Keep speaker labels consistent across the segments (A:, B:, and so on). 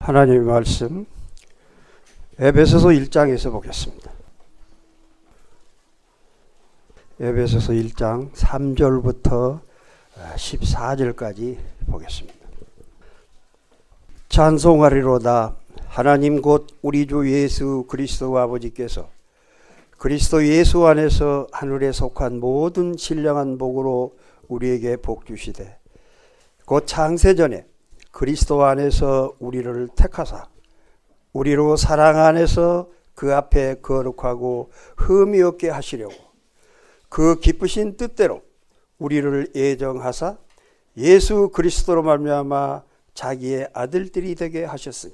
A: 하나님의 말씀 에베소서 1장에서 보겠습니다. 에베소서 1장 3절부터 14절까지 보겠습니다. 찬송하리로다. 하나님 곧 우리 주 예수 그리스도 아버지께서 그리스도 예수 안에서 하늘에 속한 모든 신령한 복으로 우리에게 복 주시되 곧 창세전에 그리스도 안에서 우리를 택하사 우리로 사랑 안에서 그 앞에 거룩하고 흠이 없게 하시려고 그 기쁘신 뜻대로 우리를 예정하사 예수 그리스도로 말미암아 자기의 아들들이 되게 하셨으니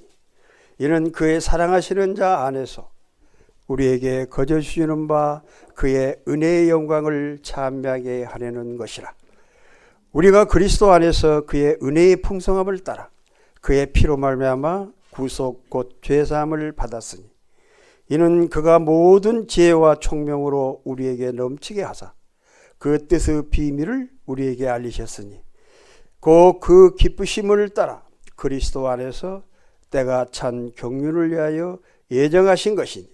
A: 이는 그의 사랑하시는 자 안에서 우리에게 거저 주시는 바 그의 은혜의 영광을 찬미하게 하려는 것이라. 우리가 그리스도 안에서 그의 은혜의 풍성함을 따라 그의 피로 말미암아 구속 곧 죄사함을 받았으니 이는 그가 모든 지혜와 총명으로 우리에게 넘치게 하사 그 뜻의 비밀을 우리에게 알리셨으니 곧 그 기쁘심을 따라 그리스도 안에서 때가 찬 경륜을 위하여 예정하신 것이니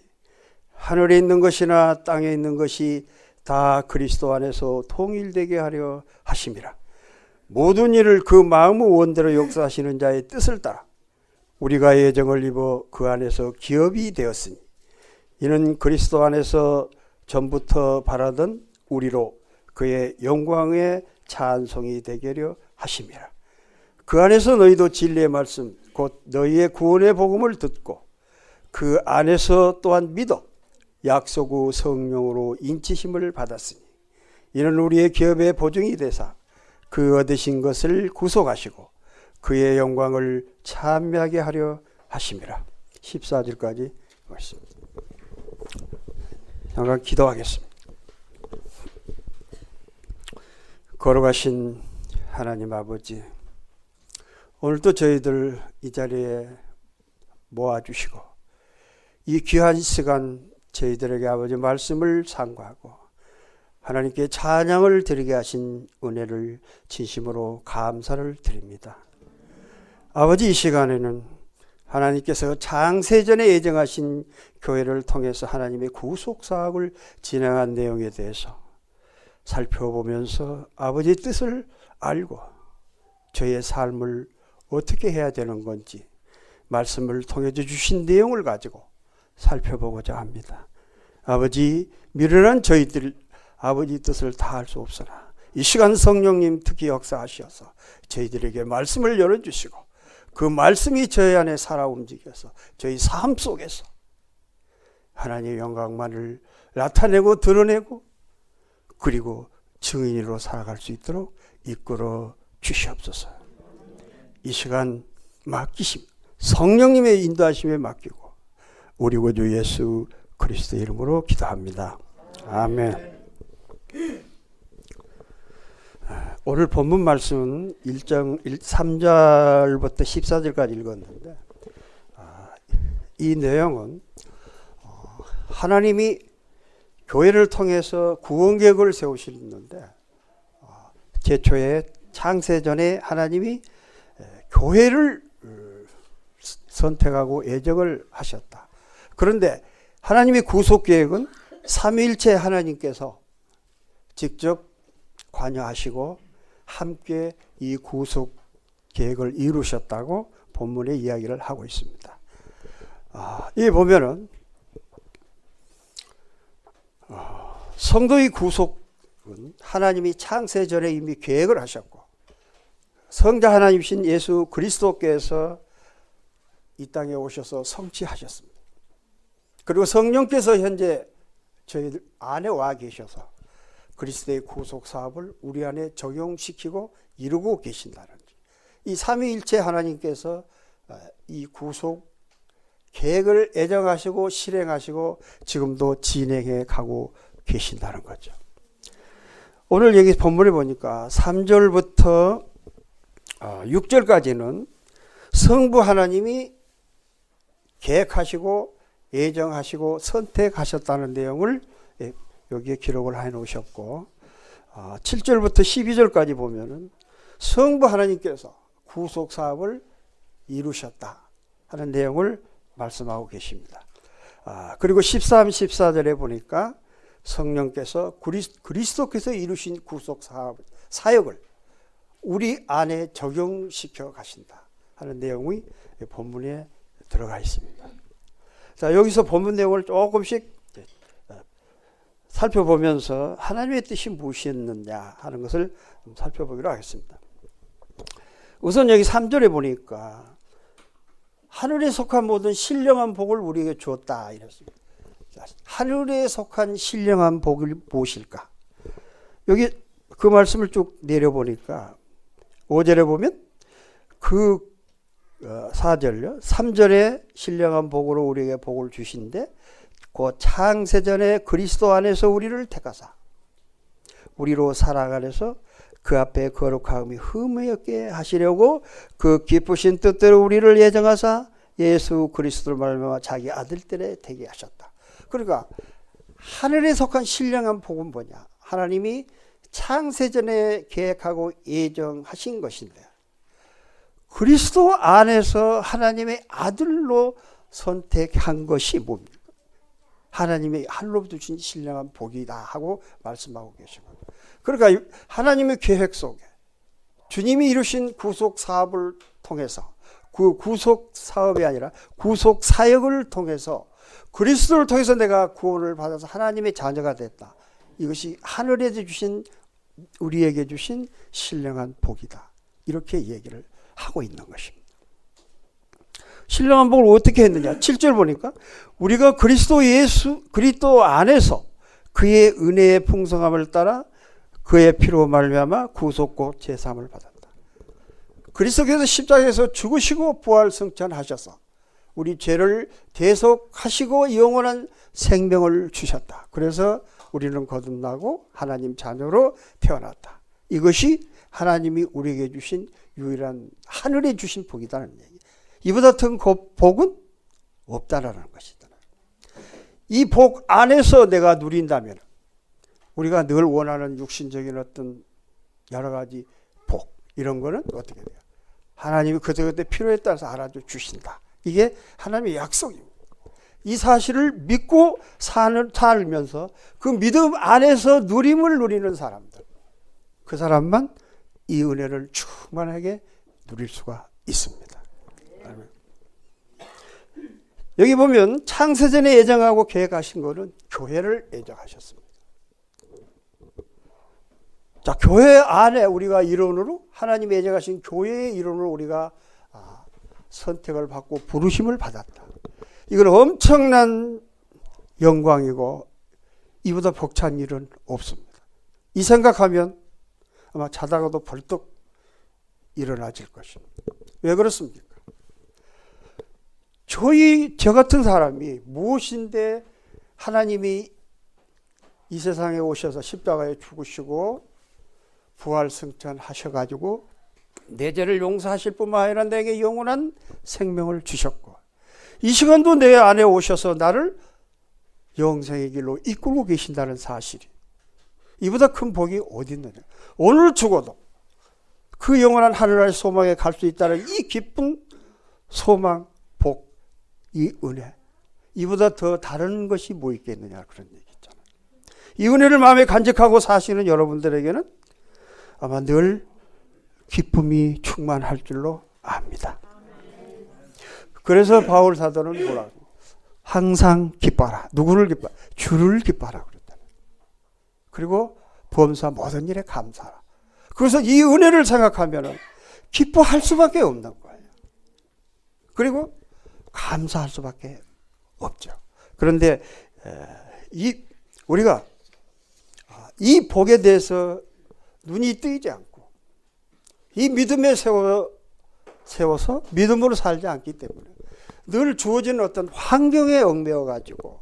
A: 하늘에 있는 것이나 땅에 있는 것이 다 그리스도 안에서 통일되게 하려 하심이라. 모든 일을 그 마음의 원대로 역사하시는 자의 뜻을 따라 우리가 예정을 입어 그 안에서 기업이 되었으니 이는 그리스도 안에서 전부터 바라던 우리로 그의 영광의 찬송이 되게 하려 하심이라. 그 안에서 너희도 진리의 말씀 곧 너희의 구원의 복음을 듣고 그 안에서 또한 믿어 약속의 성령으로 인치심을 받았으니 이는 우리의 기업의 보증이 되사 그 얻으신 것을 구속하시고 그의 영광을 찬미하게 하려 하심이라. 14절까지 말씀. 잠깐 기도하겠습니다. 걸어가신 하나님 아버지, 오늘도 저희들 이 자리에 모아주시고 이 귀한 시간 저희들에게 아버지 말씀을 상고하고 하나님께 찬양을 드리게 하신 은혜를 진심으로 감사를 드립니다. 아버지, 이 시간에는 하나님께서 창세전에 예정하신 교회를 통해서 하나님의 구속사역을 진행한 내용에 대해서 살펴보면서 아버지의 뜻을 알고 저의 삶을 어떻게 해야 되는 건지 말씀을 통해 주신 내용을 가지고 살펴보고자 합니다. 아버지, 미련한 저희들 아버지 뜻을 다 할 수 없으나 이 시간 성령님 특히 역사하셔서 저희들에게 말씀을 열어주시고 그 말씀이 저희 안에 살아 움직여서 저희 삶 속에서 하나님의 영광만을 나타내고 드러내고 그리고 증인으로 살아갈 수 있도록 이끌어 주시옵소서. 이 시간 맡기심 성령님의 인도하심에 맡기고 우리 구주 예수 그리스도의 이름으로 기도합니다. 아멘. 오늘 본문 말씀은 1장 3절부터 14절까지 읽었는데 이 내용은 하나님이 교회를 통해서 구원 계획을 세우시는데 제초에 창세전에 하나님이 교회를 선택하고 예정을 하셨다. 그런데 하나님의 구속 계획은 삼위일체 하나님께서 직접 관여하시고 함께 이 구속 계획을 이루셨다고 본문에 이야기를 하고 있습니다. 이 보면은 성도의 구속은 하나님이 창세전에 이미 계획을 하셨고 성자 하나님이신 예수 그리스도께서 이 땅에 오셔서 성취하셨습니다. 그리고 성령께서 현재 저희들 안에 와 계셔서 그리스도의 구속 사업을 우리 안에 적용시키고 이루고 계신다는 이 삼위일체 하나님께서 이 구속 계획을 애정하시고 실행하시고 지금도 진행해 가고 계신다는 거죠. 오늘 여기 본문에 보니까 3절부터 6절까지는 성부 하나님이 계획하시고 예정하시고 선택하셨다는 내용을 여기에 기록을 해 놓으셨고 7절부터 12절까지 보면은 성부 하나님께서 구속 사업을 이루셨다. 하는 내용을 말씀하고 계십니다. 그리고 13, 14절에 보니까 성령께서 그리스도께서 이루신 구속 사역을 우리 안에 적용시켜 가신다 하는 내용이 본문에 들어가 있습니다. 자, 여기서 본문 내용을 조금씩 살펴보면서 하나님의 뜻이 무엇이었느냐 하는 것을 살펴보기로 하겠습니다. 우선 여기 3절에 보니까 하늘에 속한 모든 신령한 복을 우리에게 주었다 이랬습니다. 하늘에 속한 신령한 복이 무엇일까? 여기 그 말씀을 쭉 내려보니까 5절에 보면 그 4절요. 3절에 신령한 복으로 우리에게 복을 주신데 그 창세전에 그리스도 안에서 우리를 택하사 우리로 사랑 안에서 그 앞에 거룩함이 흠이 없게 하시려고 그 기쁘신 뜻대로 우리를 예정하사 예수 그리스도를 말미암아 자기 아들들에 되게 하셨다. 그러니까 하늘에 속한 신령한 복은 뭐냐? 하나님이 창세전에 계획하고 예정하신 것인데 그리스도 안에서 하나님의 아들로 선택한 것이 뭡니까? 하나님의 하늘로부터 주신 신령한 복이다 하고 말씀하고 계십니다. 그러니까 하나님의 계획 속에 주님이 이루신 구속 사업을 통해서 그 구속 사업이 아니라 구속 사역을 통해서 그리스도를 통해서 내가 구원을 받아서 하나님의 자녀가 됐다. 이것이 하늘에서 주신 우리에게 주신 신령한 복이다. 이렇게 얘기를 하고 있는 것입니다. 신령한 복을 어떻게 했느냐? 7절 보니까 우리가 그리스도 안에서 그의 은혜의 풍성함을 따라 그의 피로 말미암아 구속고 제사함을 받았다. 그리스도께서 십자가에서 죽으시고 부활 승천하셔서 우리 죄를 대속하시고 영원한 생명을 주셨다. 그래서 우리는 거듭나고 하나님 자녀로 태어났다. 이것이 하나님이 우리에게 주신 유일한 하늘에 주신 복이다는 얘기. 이보다 더 복은 없다라는 것이다. 이 복 안에서 내가 누린다면 우리가 늘 원하는 육신적인 어떤 여러 가지 복 이런 거는 어떻게 돼요? 하나님이 그때그때 필요에 따라서 알아줘 주신다. 이게 하나님의 약속입니다. 이 사실을 믿고 살면서 그 믿음 안에서 누림을 누리는 사람들, 그 사람만 이 은혜를 충만하게 누릴 수가 있습니다. 여기 보면 창세전에 예정하고 계획하신 것은 교회를 예정하셨습니다. 자, 교회 안에 우리가 일원으로 하나님이 예정하신 교회의 일원으로 우리가 선택을 받고 부르심을 받았다. 이건 엄청난 영광이고 이보다 벅찬 일은 없습니다. 이 생각하면 아마 자다가도 벌떡 일어나질 것입니다. 왜 그렇습니까? 저 같은 사람이 무엇인데 하나님이 이 세상에 오셔서 십자가에 죽으시고 부활 승천하셔가지고 내 죄를 용서하실 뿐만 아니라 내게 영원한 생명을 주셨고 이 시간도 내 안에 오셔서 나를 영생의 길로 이끌고 계신다는 사실이 이보다 큰 복이 어디 있느냐. 오늘 죽어도 그 영원한 하늘나라의 소망에 갈 수 있다는 이 기쁜 소망, 복, 이 은혜 이보다 더 다른 것이 뭐 있겠느냐 그런 얘기 있잖아요. 이 은혜를 마음에 간직하고 사시는 여러분들에게는 아마 늘 기쁨이 충만할 줄로 압니다. 그래서 바울 사도는 뭐라고? 항상 기뻐라. 누구를 기뻐라? 주를 기뻐라 그랬다. 그리고 범사 모든 일에 감사하라. 그래서 이 은혜를 생각하면 기뻐할 수밖에 없는 거예요. 그리고 감사할 수밖에 없죠. 그런데 우리가 이 복에 대해서 눈이 뜨이지 않고 이 믿음에 세워서 믿음으로 살지 않기 때문에 늘 주어진 어떤 환경에 얽매여 가지고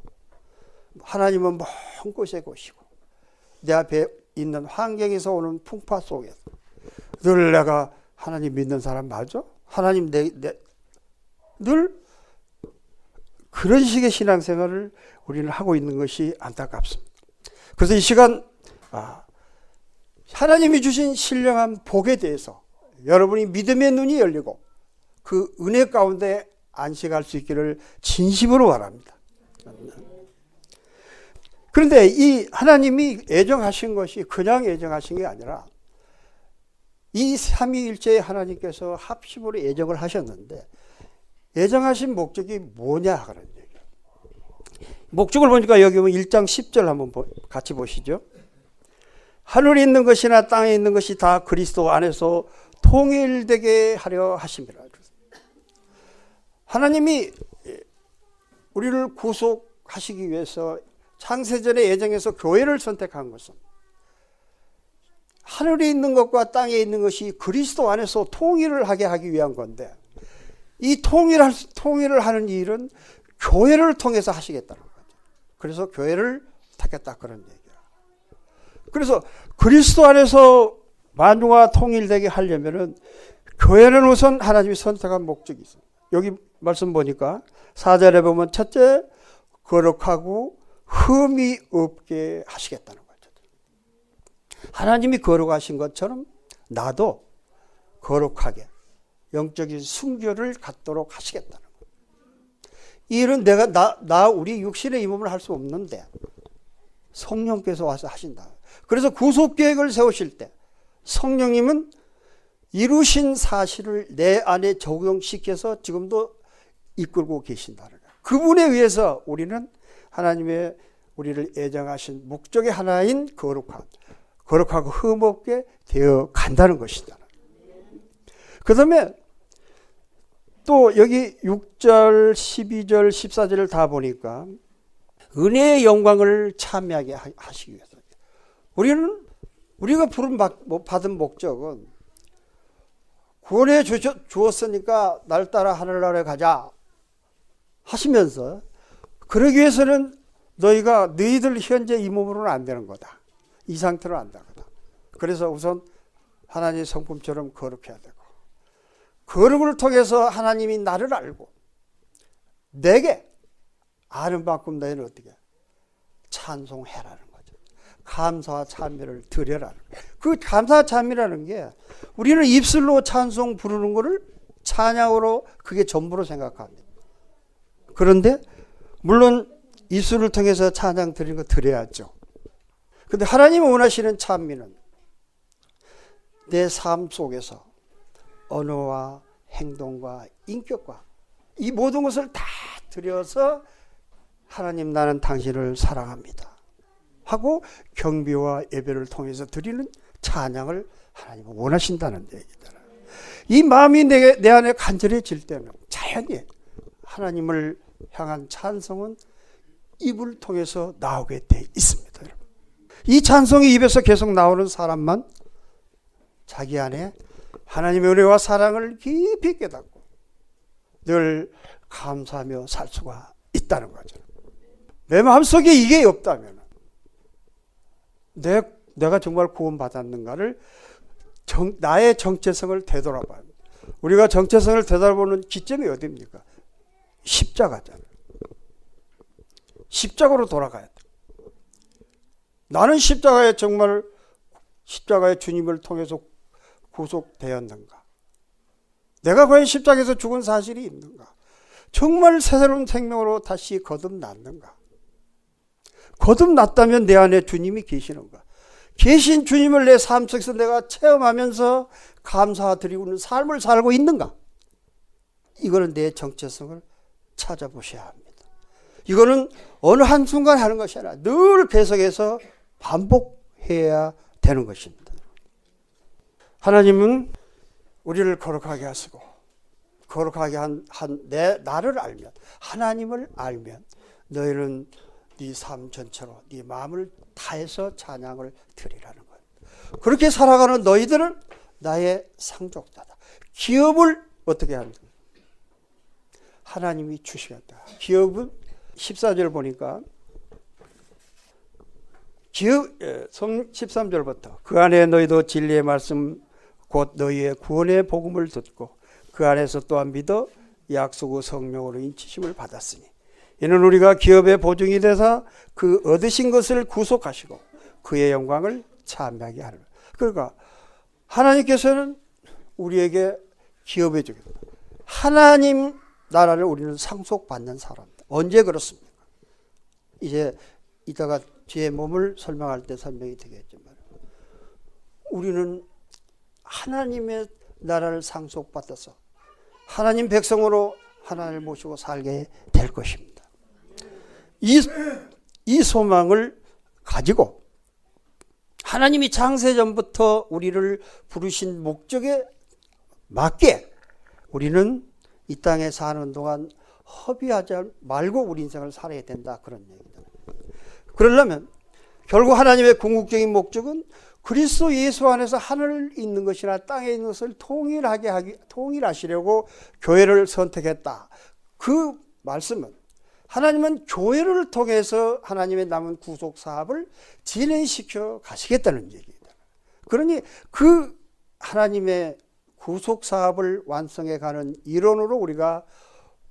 A: 하나님은 먼 곳에 계시고 내 앞에 있는 환경에서 오는 풍파 속에서 늘 내가 하나님 믿는 사람 맞아? 하나님 늘 그런 식의 신앙생활을 우리는 하고 있는 것이 안타깝습니다. 그래서 이 시간 하나님이 주신 신령한 복에 대해서 여러분이 믿음의 눈이 열리고 그 은혜 가운데 안식할 수 있기를 진심으로 바랍니다. 그런데 이 하나님이 애정하신 것이 그냥 애정하신 게 아니라 이 삼위일체의 하나님께서 합심으로 애정을 하셨는데 애정하신 목적이 뭐냐 그런 얘기예요. 목적을 보니까 여기 보면 1장 10절 한번 같이 보시죠. 하늘에 있는 것이나 땅에 있는 것이 다 그리스도 안에서 통일되게 하려 하심이라. 하나님이 우리를 구속하시기 위해서 창세전에 애정해서 교회를 선택한 것은 하늘에 있는 것과 땅에 있는 것이 그리스도 안에서 통일을 하게 하기 위한 건데 이 통일을 하는 일은 교회를 통해서 하시겠다는 거죠. 그래서 교회를 택했다 그런 얘기야. 그래서 그리스도 안에서 만유가 통일되게 하려면은 교회는 우선 하나님이 선택한 목적이 있어요. 여기 말씀 보니까 4절에 보면 첫째 거룩하고 흠이 없게 하시겠다는 거죠. 하나님이 거룩하신 것처럼 나도 거룩하게 영적인 순결을 갖도록 하시겠다는 거예요. 이 일은 내가 우리 육신의 이 몸을 할 수 없는데 성령께서 와서 하신다. 그래서 구속 계획을 세우실 때 성령님은 이루신 사실을 내 안에 적용시켜서 지금도 이끌고 계신다는 거예요. 그분에 의해서 우리는 하나님의 우리를 애정하신 목적의 하나인 거룩하고 흠없게 되어 간다는 것이다. 그 다음에 또 여기 6절, 12절, 14절을 다 보니까 은혜의 영광을 참여하게 하시기 위해서 우리가 받은 목적은 구원해 주었으니까 날 따라 하늘나라에 가자 하시면서 그러기 위해서는 너희들 현재 이 몸으로는 안 되는 거다. 이 상태로 안 되는 거다. 그래서 우선 하나님의 성품처럼 거룩해야 되고 거룩을 통해서 하나님이 나를 알고 내게 아는 만큼 너희는 어떻게 찬송해라는 거죠. 감사와 찬미를 드려라는 거예요. 그 감사와 찬미라는 게 우리는 입술로 찬송 부르는 거를 찬양으로 그게 전부로 생각합니다. 그런데 물론 입술을 통해서 찬양 드리는 거 드려야죠. 근데 하나님이 원하시는 찬미는 내 삶 속에서 언어와 행동과 인격과 이 모든 것을 다 드려서 하나님 나는 당신을 사랑합니다 하고 경배와 예배를 통해서 드리는 찬양을 하나님은 원하신다는 얘기잖아요. 이 마음이 내 안에 간절해질 때는 자연히 하나님을 향한 찬송은 입을 통해서 나오게 돼 있습니다. 이 찬송이 입에서 계속 나오는 사람만 자기 안에 하나님의 은혜와 사랑을 깊이 깨닫고 늘 감사하며 살 수가 있다는 거죠. 내 마음속에 이게 없다면 내가 정말 구원받았는가를 나의 정체성을 되돌아봐야 합니다. 우리가 정체성을 되돌아보는 기점이 어디입니까? 십자가잖아요. 십자가로 돌아가야 돼. 나는 십자가의 주님을 통해서 구속되었는가? 내가 과연 십자가에서 죽은 사실이 있는가? 정말 새로운 생명으로 다시 거듭났는가? 거듭났다면 내 안에 주님이 계시는가? 계신 주님을 내 삶 속에서 내가 체험하면서 감사드리고는 삶을 살고 있는가? 이거는 내 정체성을 찾아보셔야 합니다. 이거는 어느 한순간 하는 것이 아니라 늘 계속해서 반복해야 되는 것입니다. 하나님은 우리를 거룩하게 하시고 거룩하게 나를 알면 하나님을 알면 너희는 네 삶 전체로 네 마음을 다해서 찬양을 드리라는 거예요. 그렇게 살아가는 너희들은 나의 상속자다. 기업을 어떻게 한다? 하나님이 주시겠다. 기업은 14절 보니까 13절부터 그 안에 너희도 진리의 말씀 곧 너희의 구원의 복음을 듣고 그 안에서 또한 믿어 약속의 성령으로 인치심을 받았으니 이는 우리가 기업의 보증이 되사 그 얻으신 것을 구속하시고 그의 영광을 찬미하게 하는 거예요. 그러니까 하나님께서는 우리에게 기업해 주겠다. 하나님 나라를 우리는 상속받는 사람들. 언제 그렇습니까? 이제 이따가 제 몸을 설명할 때 설명이 되겠지만 우리는 하나님의 나라를 상속받아서 하나님 백성으로 하나님을 모시고 살게 될 것입니다. 이 소망을 가지고 하나님이 창세전부터 우리를 부르신 목적에 맞게 우리는 이 땅에 사는 동안 허비하지 말고 우리 인생을 살아야 된다, 그런 얘기입니다. 그러려면 결국 하나님의 궁극적인 목적은 그리스도 예수 안에서 하늘에 있는 것이나 땅에 있는 것을 통일하시려고 교회를 선택했다. 그 말씀은 하나님은 교회를 통해서 하나님의 남은 구속 사업을 진행시켜 가시겠다는 얘기입니다. 그러니 그 하나님의 구속 사업을 완성해 가는 일원으로 우리가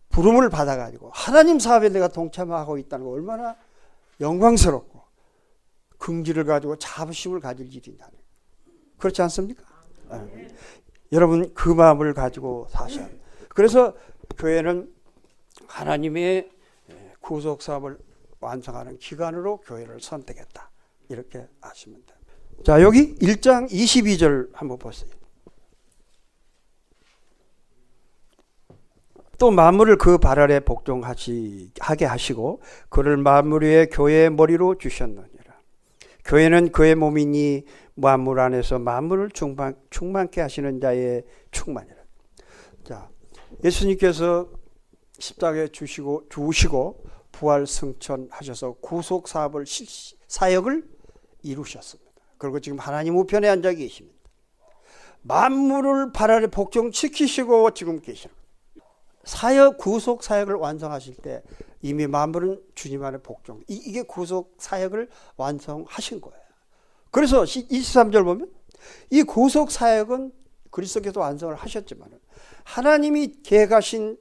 A: 부름을 받아가지고 하나님 사업에 내가 동참하고 있다는 거 얼마나 영광스럽고 긍지를 가지고 자부심을 가질 일이냐. 그렇지 않습니까? 여러분 그 마음을 가지고 사셔야 합니다. 그래서 교회는 하나님의 구속 사업을 완성하는 기관으로 교회를 선택했다. 이렇게 아시면 됩니다. 자, 여기 1장 22절 한번 보세요. 또 만물을 그 발 아래 복종하게 하시고 그를 만물 위에 교회의 머리로 주셨느니라. 교회는 그의 몸이니 만물 안에서 만물을 충만케 하시는 자의 충만이라. 자, 예수님께서 십자가에 주시고 부활 승천하셔서 구속 사역을 이루셨습니다. 그리고 지금 하나님 우편에 앉아 계십니다. 만물을 발 아래 복종시키시고 지금 계시는 구속 사역을 완성하실 때 이미 만물은 주님 안에 복종. 이게 구속 사역을 완성하신 거예요. 그래서 23절 보면 이 구속 사역은 그리스도께서 완성을 하셨지만 하나님이 계획하신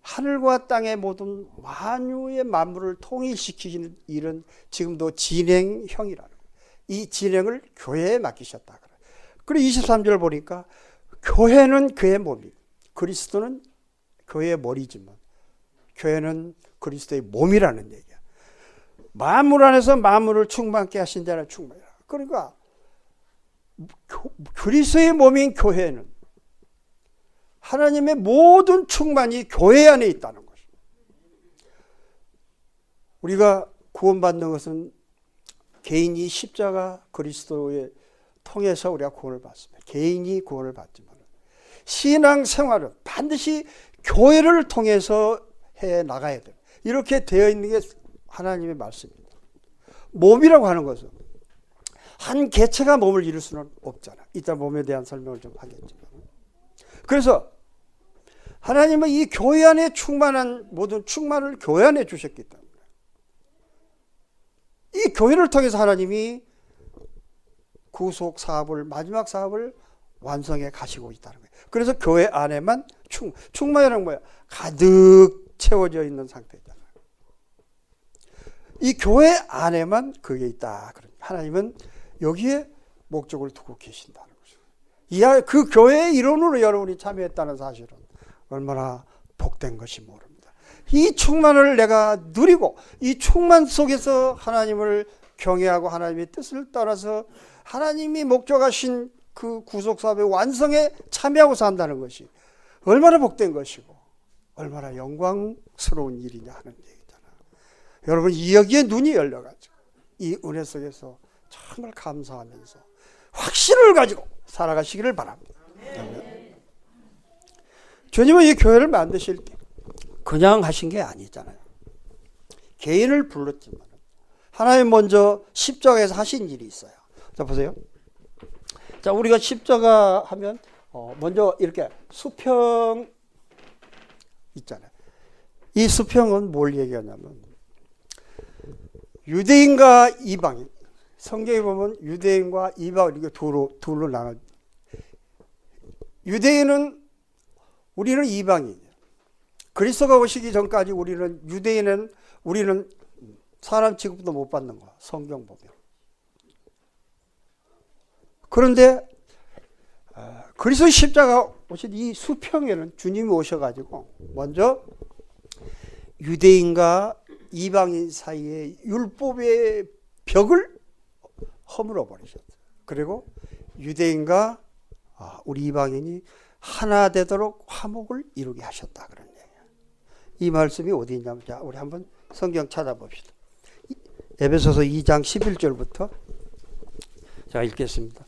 A: 하늘과 땅의 모든 만유의 만물을 통일시키는 일은 지금도 진행형이라는 거예요. 이 진행을 교회에 맡기셨다. 그리고 23절 보니까 교회는 그의 몸이, 그리스도는 교회의 머리지만 교회는 그리스도의 몸이라는 얘기야. 만물 안에서 만물을 충만케 하신 자는 충만이라. 그러니까 그리스도의 몸인 교회는 하나님의 모든 충만이 교회 안에 있다는 것입니다. 우리가 구원받는 것은 개인이 십자가 그리스도에 통해서 우리가 구원을 받습니다. 개인이 구원을 받지만 신앙생활은 반드시 교회를 통해서 해 나가야 돼요. 이렇게 되어 있는 게 하나님의 말씀입니다. 몸이라고 하는 것은 한 개체가 몸을 이룰 수는 없잖아. 이따 몸에 대한 설명을 좀 하겠지만. 그래서 하나님은 이 교회 안에 충만한 모든 충만을 교회 안에 주셨기 때문에 이 교회를 통해서 하나님이 구속 사업을, 마지막 사업을 완성해 가시고 있다는 거예요. 그래서 교회 안에만 충만이라는 뭐야? 가득 채워져 있는 상태잖아요. 이 교회 안에만 그게 있다. 하나님은 여기에 목적을 두고 계신다는 거죠. 그 교회의 일원으로 여러분이 참여했다는 사실은 얼마나 복된 것이 모릅니다. 이 충만을 내가 누리고 이 충만 속에서 하나님을 경외하고 하나님의 뜻을 따라서 하나님이 목적하신 그 구속사업의 완성에 참여하고 산다는 것이 얼마나 복된 것이고 얼마나 영광스러운 일이냐 하는 얘기잖아요. 여러분 여기에 눈이 열려가지고 이 은혜 속에서 정말 감사하면서 확신을 가지고 살아가시기를 바랍니다. 주님은 이 교회를 만드실 때 그냥 하신 게 아니잖아요. 개인을 불렀지만 하나님 먼저 십자가에서 하신 일이 있어요. 자 보세요. 자 우리가 십자가 하면 먼저 이렇게 수평 있잖아요. 이 수평은 뭘 얘기하냐면 유대인과 이방인, 성경에 보면 유대인과 이방인 이렇게 둘로 나눠. 유대인은 우리는 이방인이에요. 그리스도가 오시기 전까지 우리는 사람 취급도 못 받는 거야. 성경 보면. 그런데 그리스도 십자가 오실 이 수평에는 주님이 오셔가지고 먼저 유대인과 이방인 사이의 율법의 벽을 허물어 버리셨어요. 그리고 유대인과 우리 이방인이 하나 되도록 화목을 이루게 하셨다, 그런 얘기예요. 이 말씀이 어디 있냐면, 자, 우리 한번 성경 찾아봅시다. 에베소서 2장 11절부터 자, 읽겠습니다.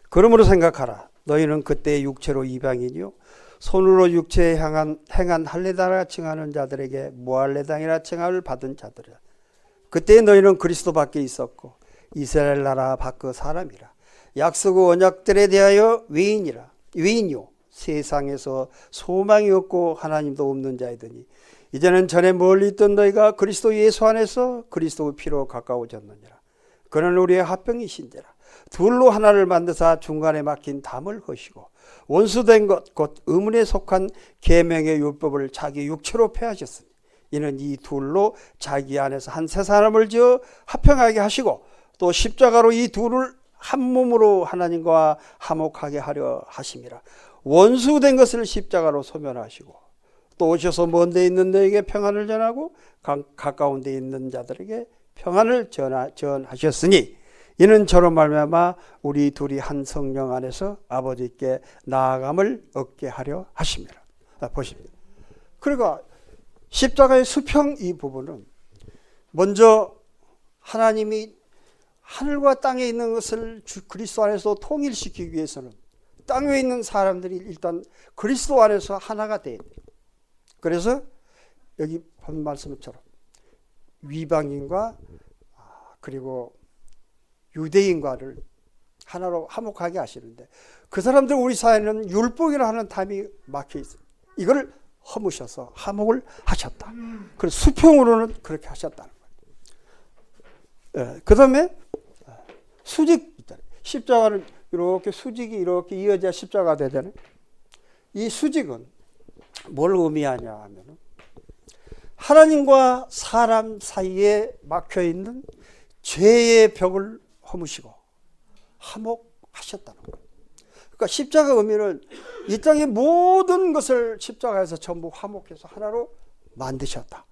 A: 그러므로 생각하라. 너희는 그때 육체로 이방인이요 손으로 육체에 행한 할례당이라 칭하는 자들에게 무할례당이라 칭함을 받은 자들이라. 그때 너희는 그리스도 밖에 있었고 이스라엘 나라 밖의 사람이라. 약속의 언약들에 대하여 외인이요 세상에서 소망이 없고 하나님도 없는 자이더니 이제는 전에 멀리 있던 너희가 그리스도 예수 안에서 그리스도의 피로 가까워졌느니라. 그는 우리의 합병이신지라. 둘로 하나를 만드사 중간에 막힌 담을 허시고 원수된 것 곧 의문에 속한 계명의 율법을 자기 육체로 폐하셨으니 이는 이 둘로 자기 안에서 한 새 사람을 지어 합평하게 하시고 또 십자가로 이 둘을 한 몸으로 하나님과 화목하게 하려 하심이라. 원수된 것을 십자가로 소멸하시고 또 오셔서 먼 데 있는 너에게 평안을 전하고 가까운 데 있는 자들에게 평안을 전하셨으니 이는 저로 말미암아 우리 둘이 한 성령 안에서 아버지께 나아감을 얻게 하려 하심이라. 보십니다. 그러니까 십자가의 수평 이 부분은 먼저 하나님이 하늘과 땅에 있는 것을 그리스도 안에서 통일시키기 위해서는 땅 위에 있는 사람들이 일단 그리스도 안에서 하나가 돼야 돼요. 그래서 여기 본 말씀처럼 위방인과 그리고 유대인과를 하나로 화목하게 하시는데 그 사람들 우리 사회는 율법이라 하는 담이 막혀 있어요. 이걸 허무셔서 화목을 하셨다. 그래서 수평으로는 그렇게 하셨다는 거예요. 그 다음에 수직 있잖아요. 십자가는 이렇게 수직이 이렇게 이어져야 십자가가 되잖아요. 이 수직은 뭘 의미하냐 하면 하나님과 사람 사이에 막혀 있는 죄의 벽을 허무시고 화목하셨다는 거예요. 그러니까 십자가 의미는 이 땅의 모든 것을 십자가에서 전부 화목해서 하나로 만드셨다.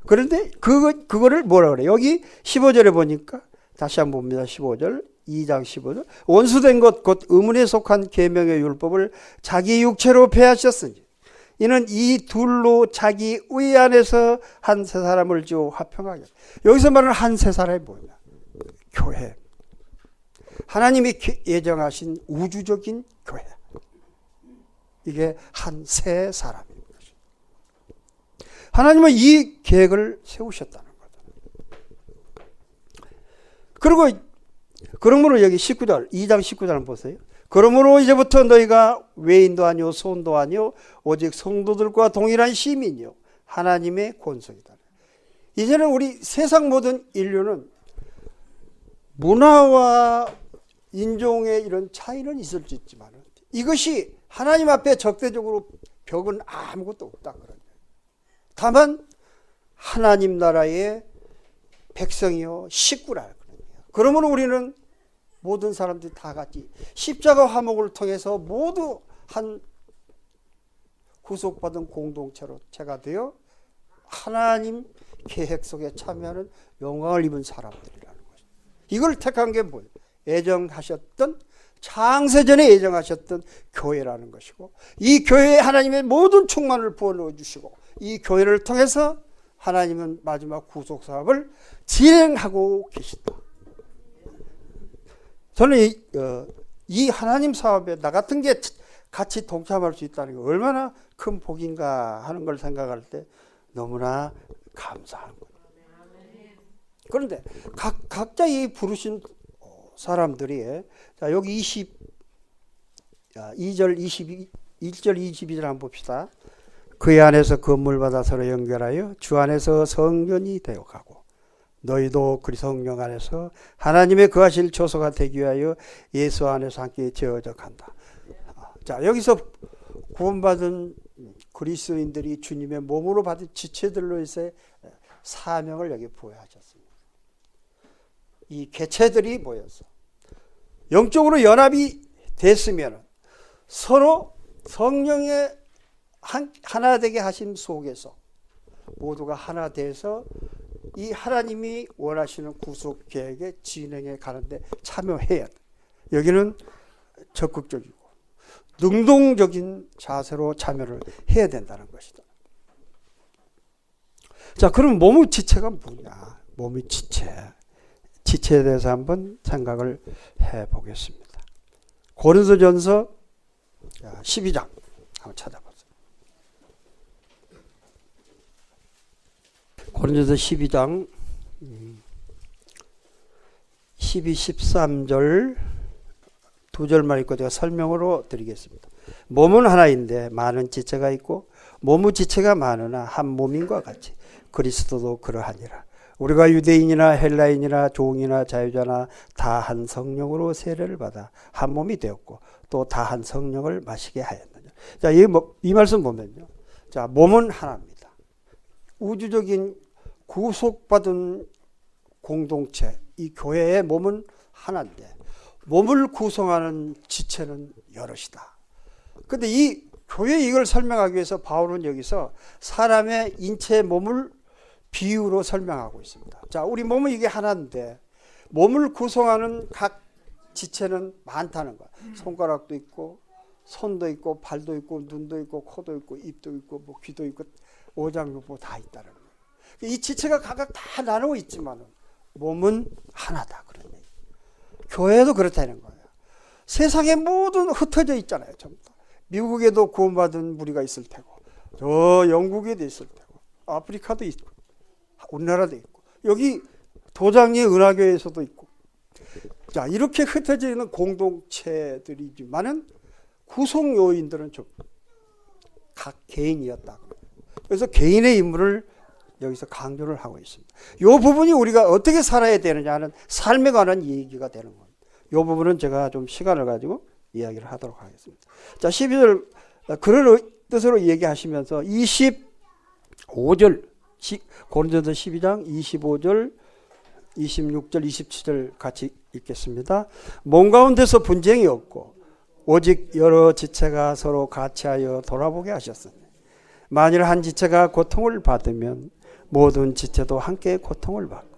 A: 그런데 그거를 뭐라 그래요? 여기 15절에 보니까 다시 한번 봅니다. 15절 2장 15절 원수된 것 곧 의문에 속한 계명의 율법을 자기 육체로 폐하셨으니 이는 이 둘로 자기 의 안에서 한 세 사람을 지어 화평하게. 여기서 말하는 한 세 사람이 뭐냐? 교회. 하나님이 예정하신 우주적인 교회. 이게 한 세 사람입니다. 하나님은 이 계획을 세우셨다는 거죠. 그러므로 여기 19절, 2장 19절 보세요. 그러므로 이제부터 너희가 외인도 아니요 손도 아니요 오직 성도들과 동일한 시민이요 하나님의 권속이다. 이제는 우리 세상 모든 인류는 문화와 인종의 이런 차이는 있을 수 있지만 이것이 하나님 앞에 적대적으로 벽은 아무것도 없다. 다만 하나님 나라의 백성이요 식구라. 그러므로 우리는 모든 사람들이 다 같이 십자가 화목을 통해서 모두 한 구속받은 공동체로 제가 되어 하나님 계획 속에 참여하는 영광을 입은 사람들이라는 것입니다. 이걸 택한 게 뭐예요? 애정하셨던 창세전에 애정하셨던 교회라는 것이고 이 교회에 하나님의 모든 충만을 부어넣어 주시고 이 교회를 통해서 하나님은 마지막 구속사업을 진행하고 계시다. 저는 이 하나님 사업에 나 같은 게 같이 동참할 수 있다는 게 얼마나 큰 복인가 하는 걸 생각할 때 너무나 감사한 거예요. 그런데 각자 이 부르신 사람들이 자 여기 2절 1절 22절 한번 봅시다. 그의 안에서 건물마다 서로 연결하여 주 안에서 성전이 되어 가고 너희도 그리스도 성령 안에서 하나님의 거하실 조소가 되기 위하여 예수 안에서 함께 지어져 간다. 자 여기서 구원받은 그리스도인들이 주님의 몸으로 받은 지체들로서의 사명을 여기 부여하셨습니다. 이 개체들이 모여서 영적으로 연합이 됐으면 서로 성령의 하나 되게 하심 속에서 모두가 하나 돼서 이 하나님이 원하시는 구속 계획의 진행에 가는데 참여해야 돼. 여기는 적극적이고 능동적인 자세로 참여를 해야 된다는 것이다. 자, 그럼 몸의 지체가 뭐냐? 몸의 지체에 대해서 한번 생각을 해보겠습니다. 고린도전서 12장 한번 찾아보세요. 고린도전서 12장 12, 13절 두 절만 읽고 제가 설명으로 드리겠습니다. 몸은 하나인데 많은 지체가 있고 몸의 지체가 많으나 한 몸인과 같이 그리스도도 그러하니라. 우리가 유대인이나 헬라인이나 종이나 자유자나 다 한 성령으로 세례를 받아 한 몸이 되었고 또 다 한 성령을 마시게 하였느냐. 자, 이 말씀 보면요. 자, 몸은 하나입니다. 우주적인 구속받은 공동체, 이 교회의 몸은 하나인데 몸을 구성하는 지체는 여럿이다. 근데 이 교회 이걸 설명하기 위해서 바울은 여기서 사람의 인체 몸을 비유로 설명하고 있습니다. 자, 우리 몸은 이게 하나인데 몸을 구성하는 각 지체는 많다는 거야. 손가락도 있고 손도 있고 발도 있고 눈도 있고 코도 있고 입도 있고 뭐 귀도 있고 오장육부 다 있다는 거예요. 이 지체가 각각 다 나누어 있지만 몸은 하나다 그런 얘기. 교회도 그렇다는 거예요. 세상에 모든 흩어져 있잖아요. 전부 다. 미국에도 구원받은 무리가 있을 테고 저 영국에도 있을 테고 아프리카도 있고 우리나라도 있고 여기 도장리 은하교회에서도 있고 자 이렇게 흩어져 있는 공동체들이지만은 구성 요인들은 좀 각 개인이었다. 그래서 개인의 인물을 여기서 강조를 하고 있습니다. 이 부분이 우리가 어떻게 살아야 되느냐는 삶에 관한 얘기가 되는 겁니다. 이 부분은 제가 좀 시간을 가지고 이야기를 하도록 하겠습니다. 자, 12절 그런 뜻으로 얘기하시면서 25절 고린도전서 12장 25절 26절 27절 같이 읽겠습니다. 몸 가운데서 분쟁이 없고 오직 여러 지체가 서로 같이하여 돌아보게 하셨으니 만일 한 지체가 고통을 받으면 모든 지체도 함께 고통을 받고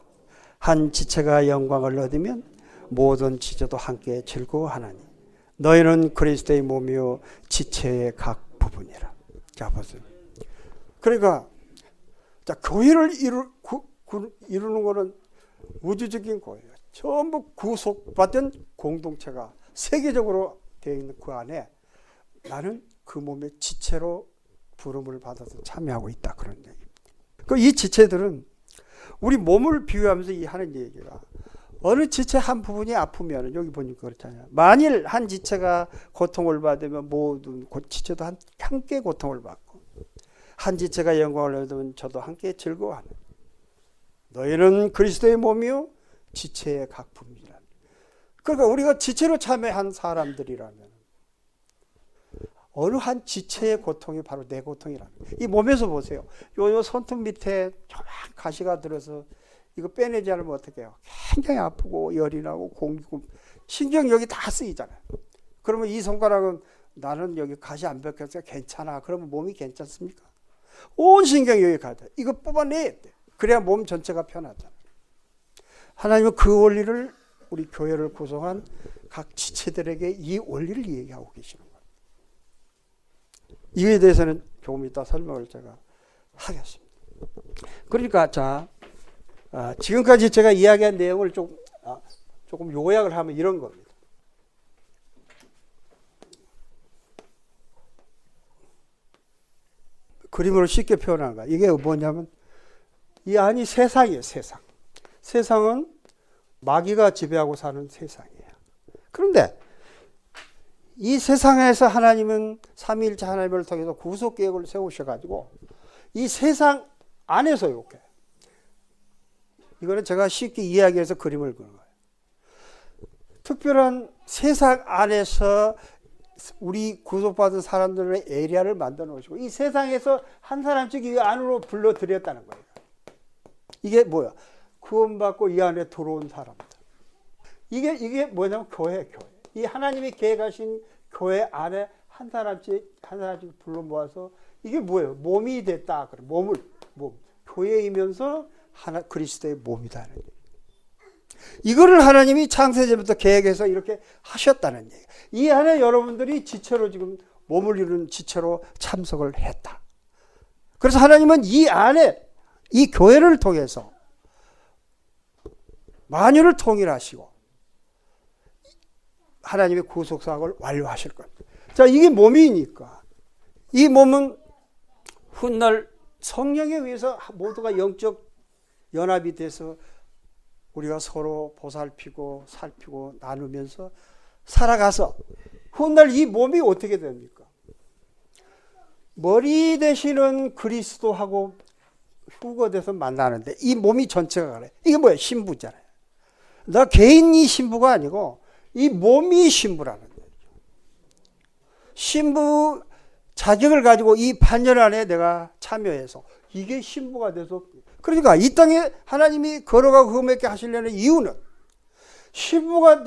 A: 한 지체가 영광을 얻으면 모든 지체도 함께 즐거워하나니 너희는 그리스도의 몸이요 지체의 각 부분이라. 자 보세요. 그러니까 자 교회를 이루는 것은 우주적인 거예요. 전부 구속받은 공동체가 세계적으로 되어 있는 그 안에 나는 그 몸의 지체로 부름을 받아서 참여하고 있다 그런 얘기입니다. 이 지체들은 우리 몸을 비유하면서 이 하는 얘기가 어느 지체 한 부분이 아프면 여기 보니까 그렇잖아요. 만일 한 지체가 고통을 받으면 모든 지체도 함께 고통을 받고 한 지체가 영광을 얻으면 저도 함께 즐거워하는 너희는 그리스도의 몸이요 지체의 각 부분이라. 그러니까 우리가 지체로 참여한 사람들이라면 어느 한 지체의 고통이 바로 내 고통이라는 거예요. 이 몸에서 보세요. 요 손톱 밑에 조그만 가시가 들어서 이거 빼내지 않으면 어떻게 해요? 굉장히 아프고 열이 나고 공기고 신경 여기 다 쓰이잖아요. 그러면 이 손가락은 나는 여기 가시 안 벗겨서 괜찮아. 그러면 몸이 괜찮습니까? 온 신경이 여기 가야 돼. 이거 뽑아내야 돼. 그래야 몸 전체가 편하잖아요. 하나님은 그 원리를 우리 교회를 구성한 각 지체들에게 이 원리를 얘기하고 계시는 거예요. 이에 대해서는 조금 이따 설명을 제가 하겠습니다. 그러니까 자 지금까지 제가 이야기한 내용을 조금 요약을 하면 이런 겁니다. 그림으로 쉽게 표현한 거야. 이게 뭐냐면 이 안이 세상이에요. 세상은 마귀가 지배하고 사는 세상이에요. 그런데 이 세상에서 하나님은 삼위일체 하나님을 통해서 구속 계획을 세우셔가지고 이 세상 안에서 이렇게 이거는 제가 쉽게 이야기해서 그림을 그린 거예요. 특별한 세상 안에서 우리 구속받은 사람들의 에리아를 만들어 놓으시고 이 세상에서 한 사람씩 이 안으로 불러들였다는 거예요. 이게 뭐야? 구원받고 이 안에 들어온 사람들. 이게 뭐냐면 교회. 이 하나님이 계획하신 교회 안에 한 사람씩 불러 모아서 이게 뭐예요? 몸이 됐다. 그래. 몸 교회이면서 그리스도의 몸이다는 얘기. 이거를 하나님이 창세전부터 계획해서 이렇게 하셨다는 얘기. 이 안에 여러분들이 지체로 지금 몸을 이루는 지체로 참석을 했다. 그래서 하나님은 이 안에 이 교회를 통해서 만유를 통일하시고 하나님의 구속사역을 완료하실 겁니다. 자, 이게 몸이니까 이 몸은 훗날 성령에 의해서 모두가 영적 연합이 돼서 우리가 서로 보살피고 살피고 나누면서 살아가서 훗날 이 몸이 어떻게 됩니까? 머리 되시는 그리스도하고 후거돼서 만나는데 이 몸이 전체가 그래. 이게 뭐야? 신부잖아요. 나 개인이 신부가 아니고 이 몸이 신부라는 거죠. 신부 자격을 가지고 이 반열 안에 내가 참여해서 이게 신부가 돼서, 그러니까 이 땅에 하나님이 걸어가고 흠없게 하시려는 이유는 신부가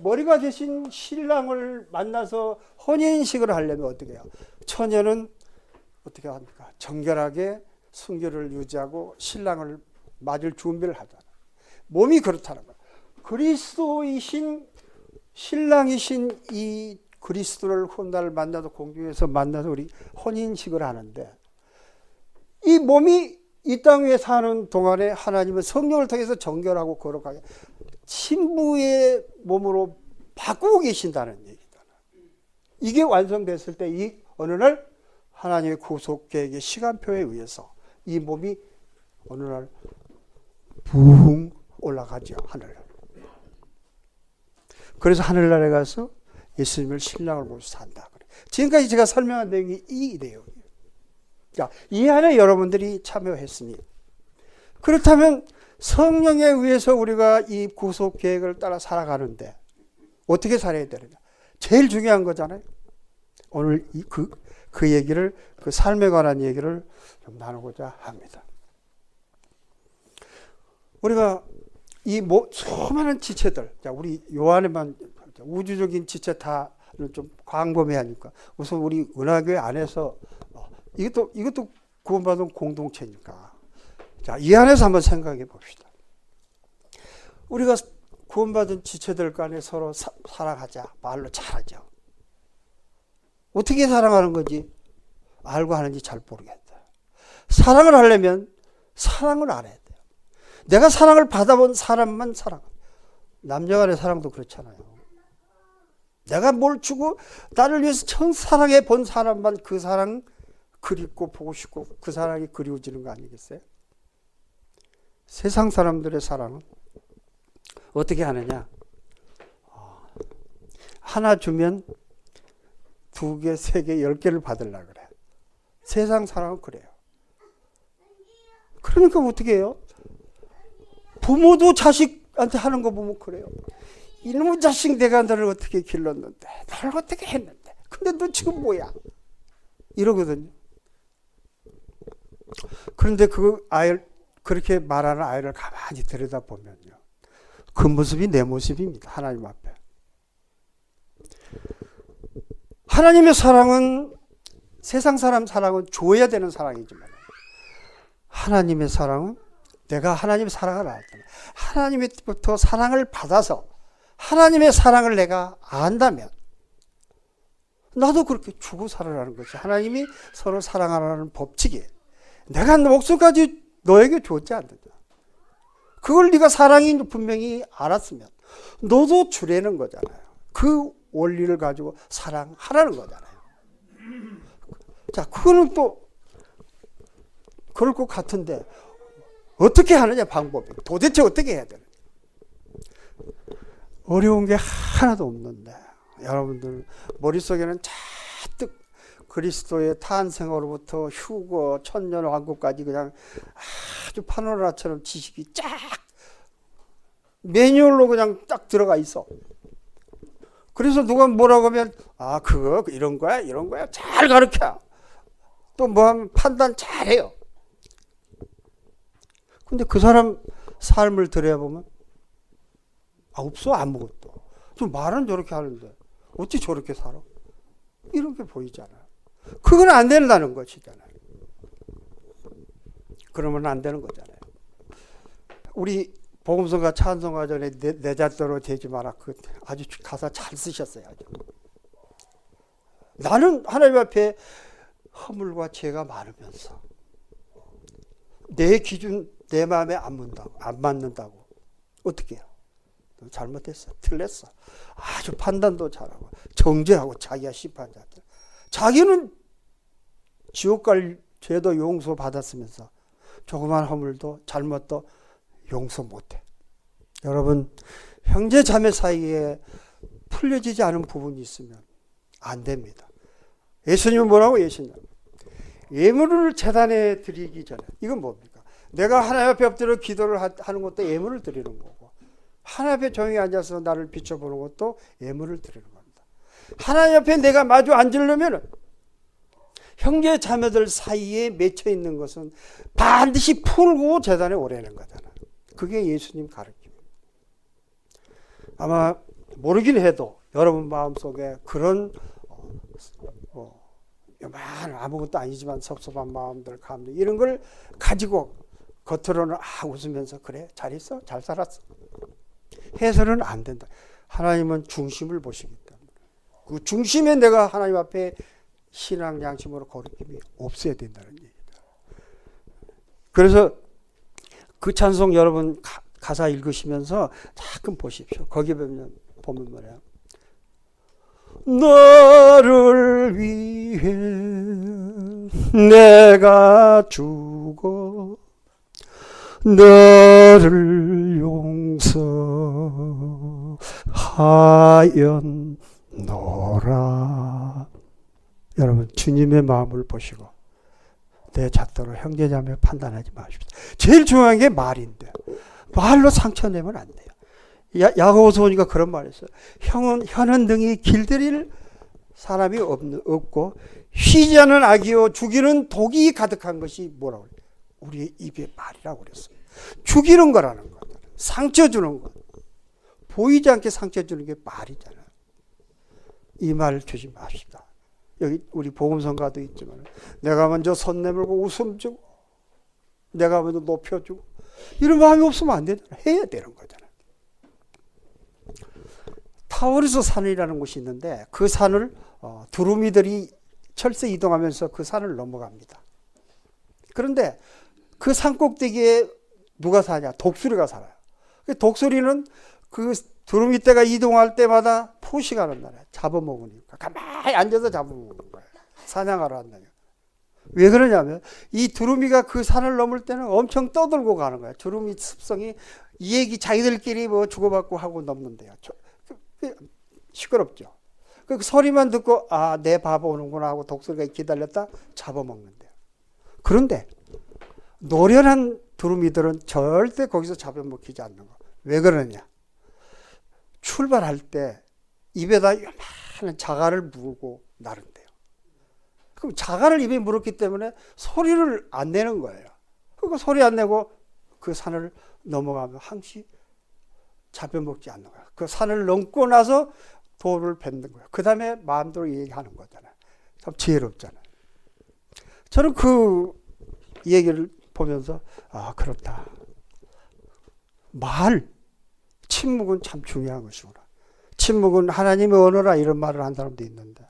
A: 머리가 되신 신랑을 만나서 혼인식을 하려면 어떻게 해요? 처녀는 어떻게 합니까? 정결하게 순결을 유지하고 신랑을 맞을 준비를 하잖아요. 몸이 그렇다는 거예요. 그리스도이신 신랑이신 이 그리스도를 훗날 만나서 공중에서 만나서 우리 혼인식을 하는데, 이 몸이 이 땅 위에 사는 동안에 하나님은 성령을 통해서 정결하고 거룩하게 신부의 몸으로 바꾸고 계신다는 얘기다. 이게 완성됐을 때 이 어느 날 하나님의 구속 계획의 시간표에 의해서 이 몸이 어느 날 붕 올라가죠, 하늘나라. 그래서 하늘나라에 가서 예수님을 신랑을 보고 산다. 지금까지 제가 설명한 내용이 이 내용이에요. 자, 이 안에 여러분들이 참여했으니, 그렇다면 성령에 의해서 우리가 이 구속 계획을 따라 살아가는데 어떻게 살아야 되느냐? 제일 중요한 거잖아요. 오늘 그 얘기를, 그 삶에 관한 얘기를 좀 나누고자 합니다. 우리가 이 수많은 지체들, 자, 우리 요 안에만 우주적인 지체 다는 좀 광범위하니까 우선 우리 은하교회 안에서 이것도 구원받은 공동체니까, 자, 이 안에서 한번 생각해 봅시다. 우리가 구원받은 지체들 간에 서로 사랑하자, 말로 잘하죠. 어떻게 사랑하는 건지 알고 하는지 잘 모르겠다. 사랑을 하려면 사랑을 안 해야 돼요. 내가 사랑을 받아본 사람만 사랑. 남녀 간의 사랑도 그렇잖아요. 내가 뭘 주고 나를 위해서 전 사랑해 본 사람만 그 사랑 그립고 보고 싶고 그 사랑이 그리워지는 거 아니겠어요? 세상 사람들의 사랑은 어떻게 하느냐? 하나 주면 2개, 3개, 10개를 받으려고 그래. 세상 사람은 그래요. 그러니까 어떻게 해요? 부모도 자식한테 하는 거 보면 그래요. 이놈의 자식, 내가 너를 어떻게 길렀는데, 너를 어떻게 했는데, 근데 너 지금 뭐야? 이러거든요. 그런데 그 아이를, 그렇게 말하는 아이를 가만히 들여다보면요, 그 모습이 내 모습입니다. 하나님 앞에. 하나님의 사랑은, 세상 사람 사랑은 줘야 되는 사랑이지만, 하나님의 사랑은 내가 하나님의 사랑을 알았다면, 하나님부터 사랑을 받아서 하나님의 사랑을 내가 안다면 나도 그렇게 주고 살아라는 거지. 하나님이 서로 사랑하라는 법칙이에요. 내가 목숨까지 너에게 줬지 않느냐. 그걸 네가 사랑인 분명히 알았으면 너도 주라는 거잖아요. 그 원리를 가지고 사랑하라는 거잖아요. 자, 그거는 또 그럴 것 같은데 어떻게 하느냐, 방법이. 도대체 어떻게 해야 되느냐. 어려운 게 하나도 없는데 여러분들 머릿속에는 잔뜩 그리스도의 탄생으로부터 휴거, 천년왕국까지 그냥 아주 파노라마처럼 지식이 쫙 매뉴얼로 그냥 딱 들어가 있어. 그래서 누가 뭐라고 하면 그거 이런 거야 잘 가르쳐. 또 뭐 하면 판단 잘해요. 근데 그 사람 삶을 들여다보면 없어, 아무것도. 좀 말은 저렇게 하는데 어찌 저렇게 살아? 이런 게 보이잖아요. 그건 안 된다는 것이잖아요. 그러면 안 되는 거잖아요. 우리 복음성가 찬송가 전에 내 잣대로 되지 마라. 그 아주 가사 잘 쓰셨어요. 아주. 나는 하나님 앞에 허물과 죄가 많으면서 내 기준, 내 마음에 안 맞는다고. 어떻게 해요? 잘못했어. 틀렸어. 아주 판단도 잘하고 정죄하고 자기가 심판자. 자기는 지옥 갈 죄도 용서 받았으면서 조그만 허물도 잘못도 용서 못해. 여러분, 형제 자매 사이에 풀려지지 않은 부분이 있으면 안 됩니다. 예수님은 뭐라고? 예수님 예물을 제단에 드리기 전에, 이건 뭡니까? 내가 하나님 앞에 엎드려 기도를 하는 것도 예물을 드리는 거고, 하나님 앞에 조용히 앉아서 나를 비춰보는 것도 예물을 드리는 겁니다. 하나님 앞에 내가 마주 앉으려면 형제 자매들 사이에 맺혀 있는 것은 반드시 풀고 제단에 오래는 거잖아. 그게 예수님 가르침입니다. 아마 모르긴 해도 여러분 마음속에 그런 아무것도 아니지만 섭섭한 마음들, 감정 이런 걸 가지고 겉으로는 웃으면서 그래 잘했어, 잘 살았어 해서는 안 된다. 하나님은 중심을 보시기 때문에 그 중심에 내가 하나님 앞에 신앙 양심으로 거룩함이 없어야 된다는 얘기다. 그래서 그 찬송 여러분 가사 읽으시면서 가끔 보십시오. 거기 보면 뭐래요? 너를 위해 내가 죽어 너를 용서하였노라. 여러분, 주님의 마음을 보시고 내 잣대로 형제자매 판단하지 마십시오. 제일 중요한 게 말인데 말로 상처내면 안 돼요. 야고보서 보니까 그런 말이 있어요. 혀는 등이 길들일 사람이 없고 쉬지 않은 악이요 죽이는 독이 가득한 것이 뭐라고 그래요? 우리의 입의 말이라고 그랬어요. 죽이는 거라는 거, 상처 주는 거, 보이지 않게 상처 주는 게 말이잖아요. 이 말 조심합시다. 여기 우리 복음성가도 있지만 내가 먼저 손 내밀고 웃음 주고 내가 먼저 높여주고 이런 마음이 없으면 안 되잖아. 해야 되는 거잖아. 타오르스 산이라는 곳이 있는데 그 산을 두루미들이 철새 이동하면서 그 산을 넘어갑니다. 그런데 그 산 꼭대기에 누가 사냐? 독수리가 살아요. 독수리는 그 두루미 떼가 이동할 때마다 포식하는 거예요. 잡아먹으니까. 가만히 앉아서 잡아먹는 거예요. 사냥하러 한다니까. 왜 그러냐면 이 두루미가 그 산을 넘을 때는 엄청 떠들고 가는 거예요. 두루미 습성이 이 얘기 자기들끼리 뭐 주고받고 하고 넘는데요. 시끄럽죠. 그 소리만 듣고 내 밥 오는구나 하고 독수리가 기다렸다 잡아먹는데요. 그런데 노련한 두루미들은 절대 거기서 잡아먹히지 않는 거. 왜 그러냐? 출발할 때 입에다 요만한 자갈을 물고 나른대요. 그럼 자갈을 입에 물었기 때문에 소리를 안 내는 거예요. 그러니까 소리 안 내고 그 산을 넘어가면 항시 잡혀먹지 않는 거예요. 그 산을 넘고 나서 돌을 뱉는 거예요. 그 다음에 마음대로 얘기하는 거잖아요. 참 지혜롭잖아요. 저는 그 얘기를 보면서 그렇다. 침묵은 참 중요한 것이구나. 침묵은 하나님의 언어라 이런 말을 한 사람도 있는데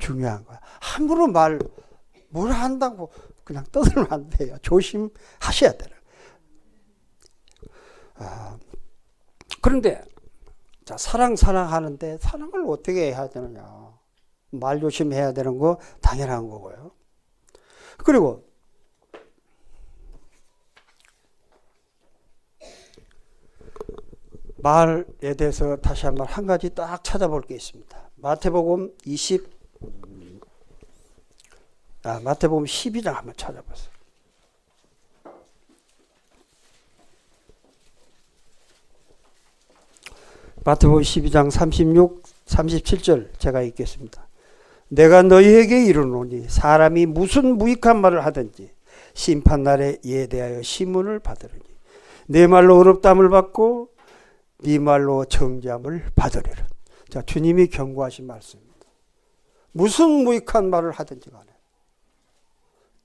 A: 중요한 거야. 함부로 뭘 한다고 그냥 떠들면 안 돼요. 조심하셔야 돼요. 그런데 자, 사랑하는데 사랑을 어떻게 해야 되느냐. 말 조심해야 되는 거 당연한 거고요. 그리고 말에 대해서 다시 한번 한 가지 딱 찾아볼 게 있습니다. 마태복음 12장 한번 찾아보세요. 마태복음 12장 36, 37절 제가 읽겠습니다. 내가 너희에게 이르노니 사람이 무슨 무익한 말을 하든지 심판날에 이에 대하여 심문을 받으리니 내 말로 어렵담을 받고 네 말로 정죄함을 받으리라. 자, 주님이 경고하신 말씀입니다. 무슨 무익한 말을 하든지 간에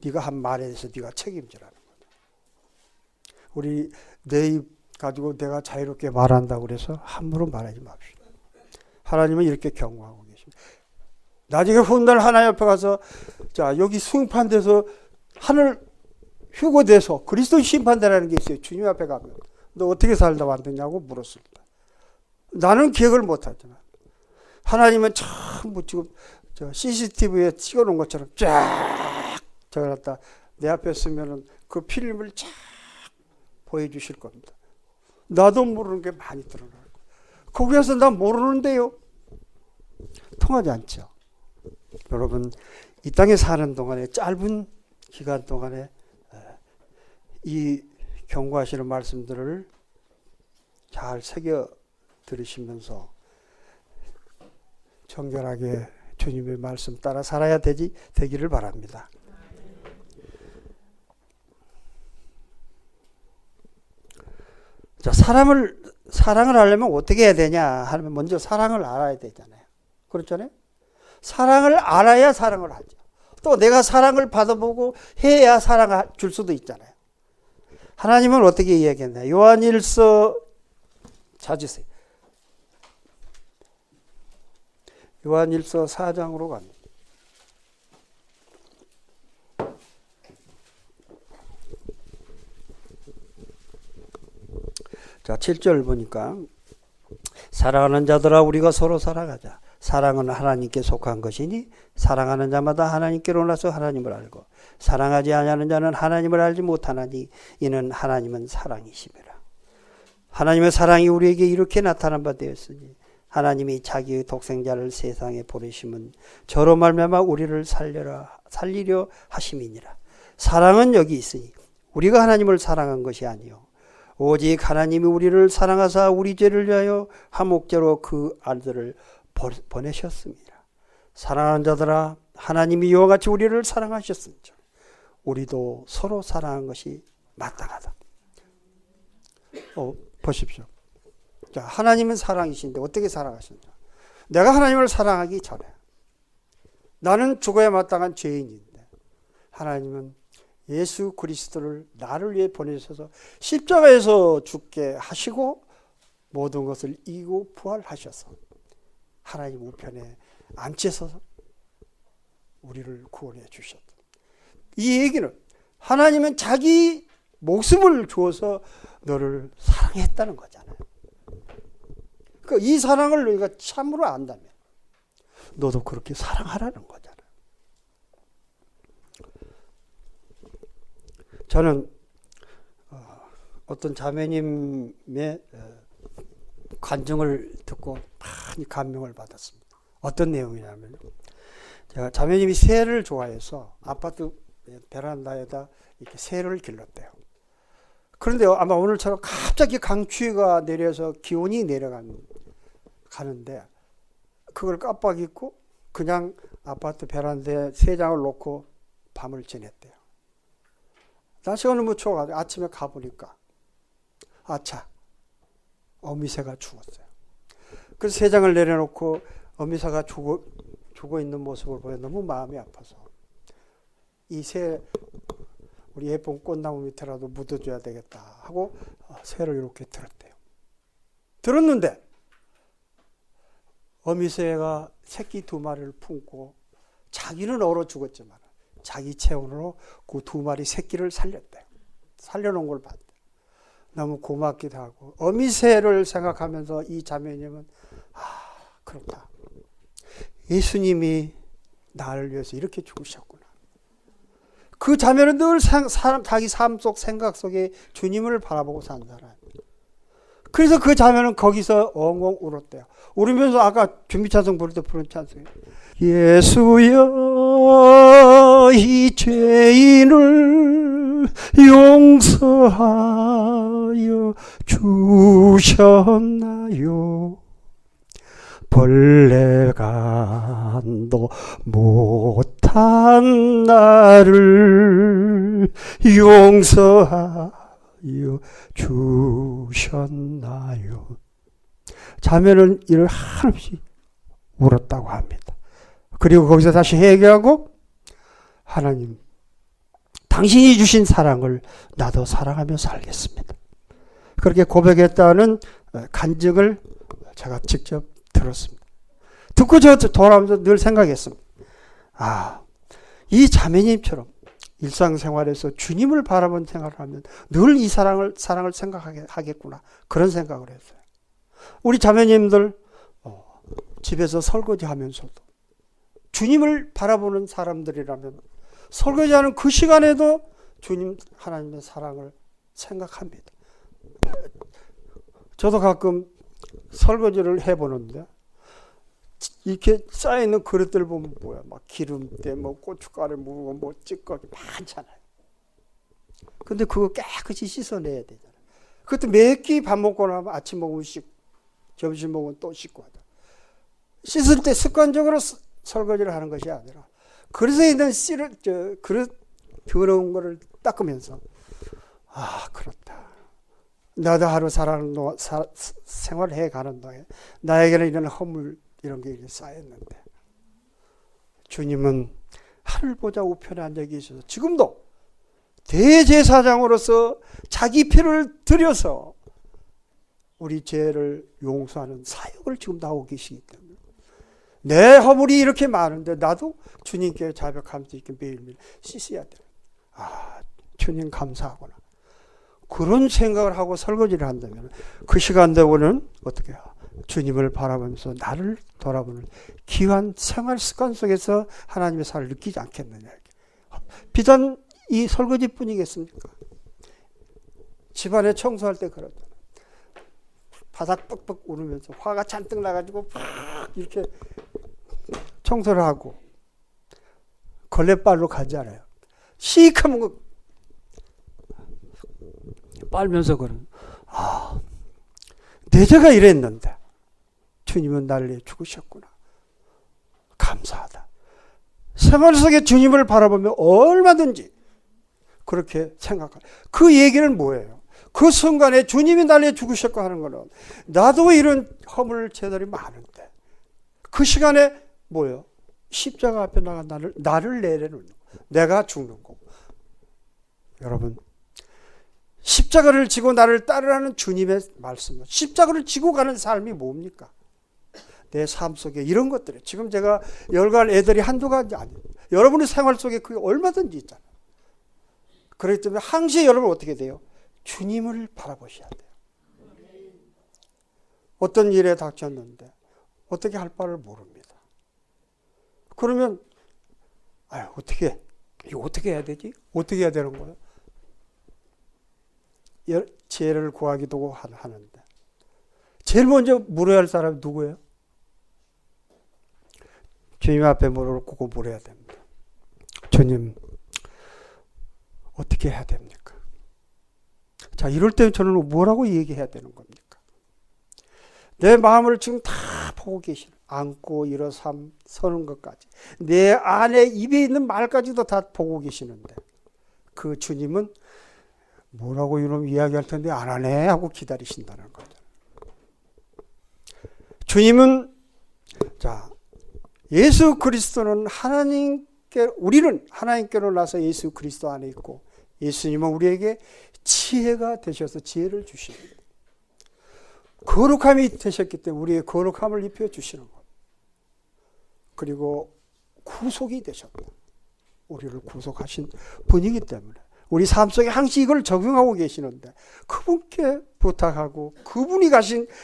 A: 네가 한 말에 대해서 네가 책임지라는 거다. 우리 내 입 가지고 내가 자유롭게 말한다고 그래서 함부로 말하지 맙시다. 하나님은 이렇게 경고하고 계십니다. 나중에 훗날 하나님 앞에 가서 자 여기 승판돼서 하늘 휴거돼서 그리스도 심판대라는 게 있어요. 주님 앞에 가면 너 어떻게 살다 왔느냐고 물었을 때 나는 기억을 못하지만 하나님은 전부 지금 CCTV에 찍어놓은 것처럼 쫙 적어놨다 내 앞에 쓰면은 그 필름을 쫙 보여주실 겁니다. 나도 모르는 게 많이 드러나고 거기에서 나 모르는데요. 통하지 않죠. 여러분 이 땅에 사는 동안에 짧은 기간 동안에 이 경고하시는 말씀들을 잘 새겨 들으시면서 정결하게 주님의 말씀 따라 살아야 되기를 바랍니다. 자, 사랑을 하려면 어떻게 해야 되냐 하면 먼저 사랑을 알아야 되잖아요. 그렇잖아요. 사랑을 알아야 사랑을 하죠. 또 내가 사랑을 받아보고 해야 사랑을 줄 수도 있잖아요. 하나님은 어떻게 이야기했나요? 요한일서 찾으세요. 요한일서 4장으로 갑니다. 자, 7절 보니까 사랑하는 자들아 우리가 서로 사랑하자. 사랑은 하나님께 속한 것이니 사랑하는 자마다 하나님께로 나서 하나님을 알고 사랑하지 아니하는 자는 하나님을 알지 못하나니 이는 하나님은 사랑이심이라. 하나님의 사랑이 우리에게 이렇게 나타난 바 되었으니 하나님이 자기의 독생자를 세상에 보내심은 저로 말미암아 우리를 살리려 하심이니라. 사랑은 여기 있으니 우리가 하나님을 사랑한 것이 아니요 오직 하나님이 우리를 사랑하사 우리 죄를 위하여 한 목자로 그 아들을 보내셨습니다. 사랑하는 자들아 하나님이 이와 같이 우리를 사랑하셨으니까 우리도 서로 사랑한 것이 마땅하다. 보십시오. 자, 하나님은 사랑이신데 어떻게 사랑하셨냐? 내가 하나님을 사랑하기 전에 나는 죽어야 마땅한 죄인인데 하나님은 예수 그리스도를 나를 위해 보내셔서 십자가에서 죽게 하시고 모든 것을 이기고 부활하셔서 하나님 우편에 앉으셔서 우리를 구원해 주셨다. 이 얘기는 하나님은 자기 목숨을 주어서 너를 사랑했다는 거잖아요. 그러니까 이 사랑을 너희가 참으로 안다면 너도 그렇게 사랑하라는 거잖아요. 저는 어떤 자매님의 간증을 듣고 많이 감명을 받았습니다. 어떤 내용이냐면 제가 자매님이 새를 좋아해서 아파트 베란다에다 이렇게 새를 길렀대요. 그런데 아마 오늘처럼 갑자기 강추위가 내려서 기온이 내려가는데 그걸 깜빡 잊고 그냥 아파트 베란다에 새장을 놓고 밤을 지냈대요. 날씨가 너무 추워가지고 아침에 가보니까 아차 어미새가 죽었어요. 그래서 새장을 내려놓고 어미새가 죽어 있는 모습을 보여 너무 마음이 아파서 이 새 우리 예쁜 꽃나무 밑에라도 묻어줘야 되겠다 하고 새를 이렇게 들었대요. 들었는데 어미새가 새끼 2마리를 품고 자기는 얼어 죽었지만 자기 체온으로 그 2마리 새끼를 살렸대요. 살려놓은 걸 봤대요. 너무 고맙기도 하고 어미새를 생각하면서 이 자매님은 그렇다. 예수님이 나를 위해서 이렇게 죽으셨구나. 그 자매는 늘 자기 삶 속 생각 속에 주님을 바라보고 산 사람. 그래서 그 자매는 거기서 엉엉 울었대요. 울으면서 아까 준비찬송 부를 때 부른 찬송이에요. 예수여 이 죄인을 용서하여 주셨나요? 벌레간도 못한 나를 용서하여 주셨나요? 자매는 이를 한없이 울었다고 합니다. 그리고 거기서 다시 회개하고 하나님, 당신이 주신 사랑을 나도 사랑하며 살겠습니다. 그렇게 고백했다는 간증을 제가 직접 들었습니다. 듣고 저 돌아오면서 늘 생각했습니다. 이 자매님처럼 일상생활에서 주님을 바라본 생활을 하면 늘 이 사랑을 생각하게 하겠구나. 그런 생각을 했어요. 우리 자매님들 집에서 설거지하면서도 주님을 바라보는 사람들이라면 설거지하는 그 시간에도 주님 하나님의 사랑을 생각합니다. 저도 가끔 설거지를 해보는데 이렇게 쌓여있는 그릇들 보면 뭐야, 막 기름때, 뭐 고춧가루 묻고, 뭐 찌꺼기 많잖아요. 근데 그거 깨끗이 씻어내야 되잖아요. 그것도 매끼 밥 먹고 나면 아침 먹으면 씻고, 점심 먹으면 또 씻고 하다. 씻을 때 습관적으로 설거지를 하는 것이 아니라 그릇에 있는 그릇 더러운 거를 닦으면서 그렇다. 나도 하루 생활해 가는 동안 나에게는 이런 허물 이런 게 쌓였는데 주님은 하늘 보좌 우편에 앉아 계셔서 지금도 대제사장으로서 자기 피를 들여서 우리 죄를 용서하는 사역을 지금도 하고 계시기 때문에 내 허물이 이렇게 많은데 나도 주님께 자백하면서 이렇게 매일매일 씻어야 돼. 주님 감사하구나. 그런 생각을 하고 설거지를 한다면 그 시간 되고는 어떻게 해요? 주님을 바라보면서 나를 돌아보는 귀한 생활 습관 속에서 하나님의 사랑을 느끼지 않겠느냐. 비단 이 설거지뿐이겠습니까? 집안에 청소할 때 그렇잖아요. 바닥 뻑뻑 울으면서 화가 잔뜩 나가지고 이렇게 청소를 하고 걸레발로 가잖아요. 시익하면 거 빨면서 그런 내 죄가 이랬는데 주님은 나를 위해 죽으셨구나. 감사하다. 생활 속에 주님을 바라보며 얼마든지 그렇게 생각하는 그 얘기는 뭐예요? 그 순간에 주님이 나를 위해 죽으셨고 하는 거는 나도 이런 허물 죄들이 많은데 그 시간에 뭐예요? 십자가 앞에 나가 나를 내려놓는 내가 죽는 거고. 여러분, 십자가를 지고 나를 따르라는 주님의 말씀은 십자가를 지고 가는 삶이 뭡니까? 내 삶 속에 이런 것들이 지금 제가 열갈 애들이 한두 가지 아니에요. 여러분의 생활 속에 그게 얼마든지 있잖아요. 그렇기 때문에 항시 여러분 어떻게 돼요? 주님을 바라보셔야 돼요. 어떤 일에 닥쳤는데 어떻게 할 바를 모릅니다. 그러면 이거 어떻게 해야 되지? 어떻게 해야 되는 거예요? 지혜를 구하기도 하는데 제일 먼저 물어야 할 사람이 누구예요? 주님 앞에 무릎을 꿇고 물어야 됩니다. 주님, 어떻게 해야 됩니까? 자, 이럴 때 저는 뭐라고 얘기해야 되는 겁니까? 내 마음을 지금 다 보고 계시는, 앉고 일어섬 서는 것까지 내 안에 입에 있는 말까지도 다 보고 계시는데 그 주님은 뭐라고 이놈 이야기할 텐데 안 하네 하고 기다리신다는 거죠. 주님은 예수 그리스도는 우리는 하나님께로 나서 예수 그리스도 안에 있고 예수님은 우리에게 지혜가 되셔서 지혜를 주십니다. 거룩함이 되셨기 때문에 우리의 거룩함을 입혀주시는 것. 그리고 구속이 되셨다. 우리를 구속하신 분이기 때문에 우리 삶 속에 항상 이걸 적용하고 계시는데 그분께 부탁하고 그분이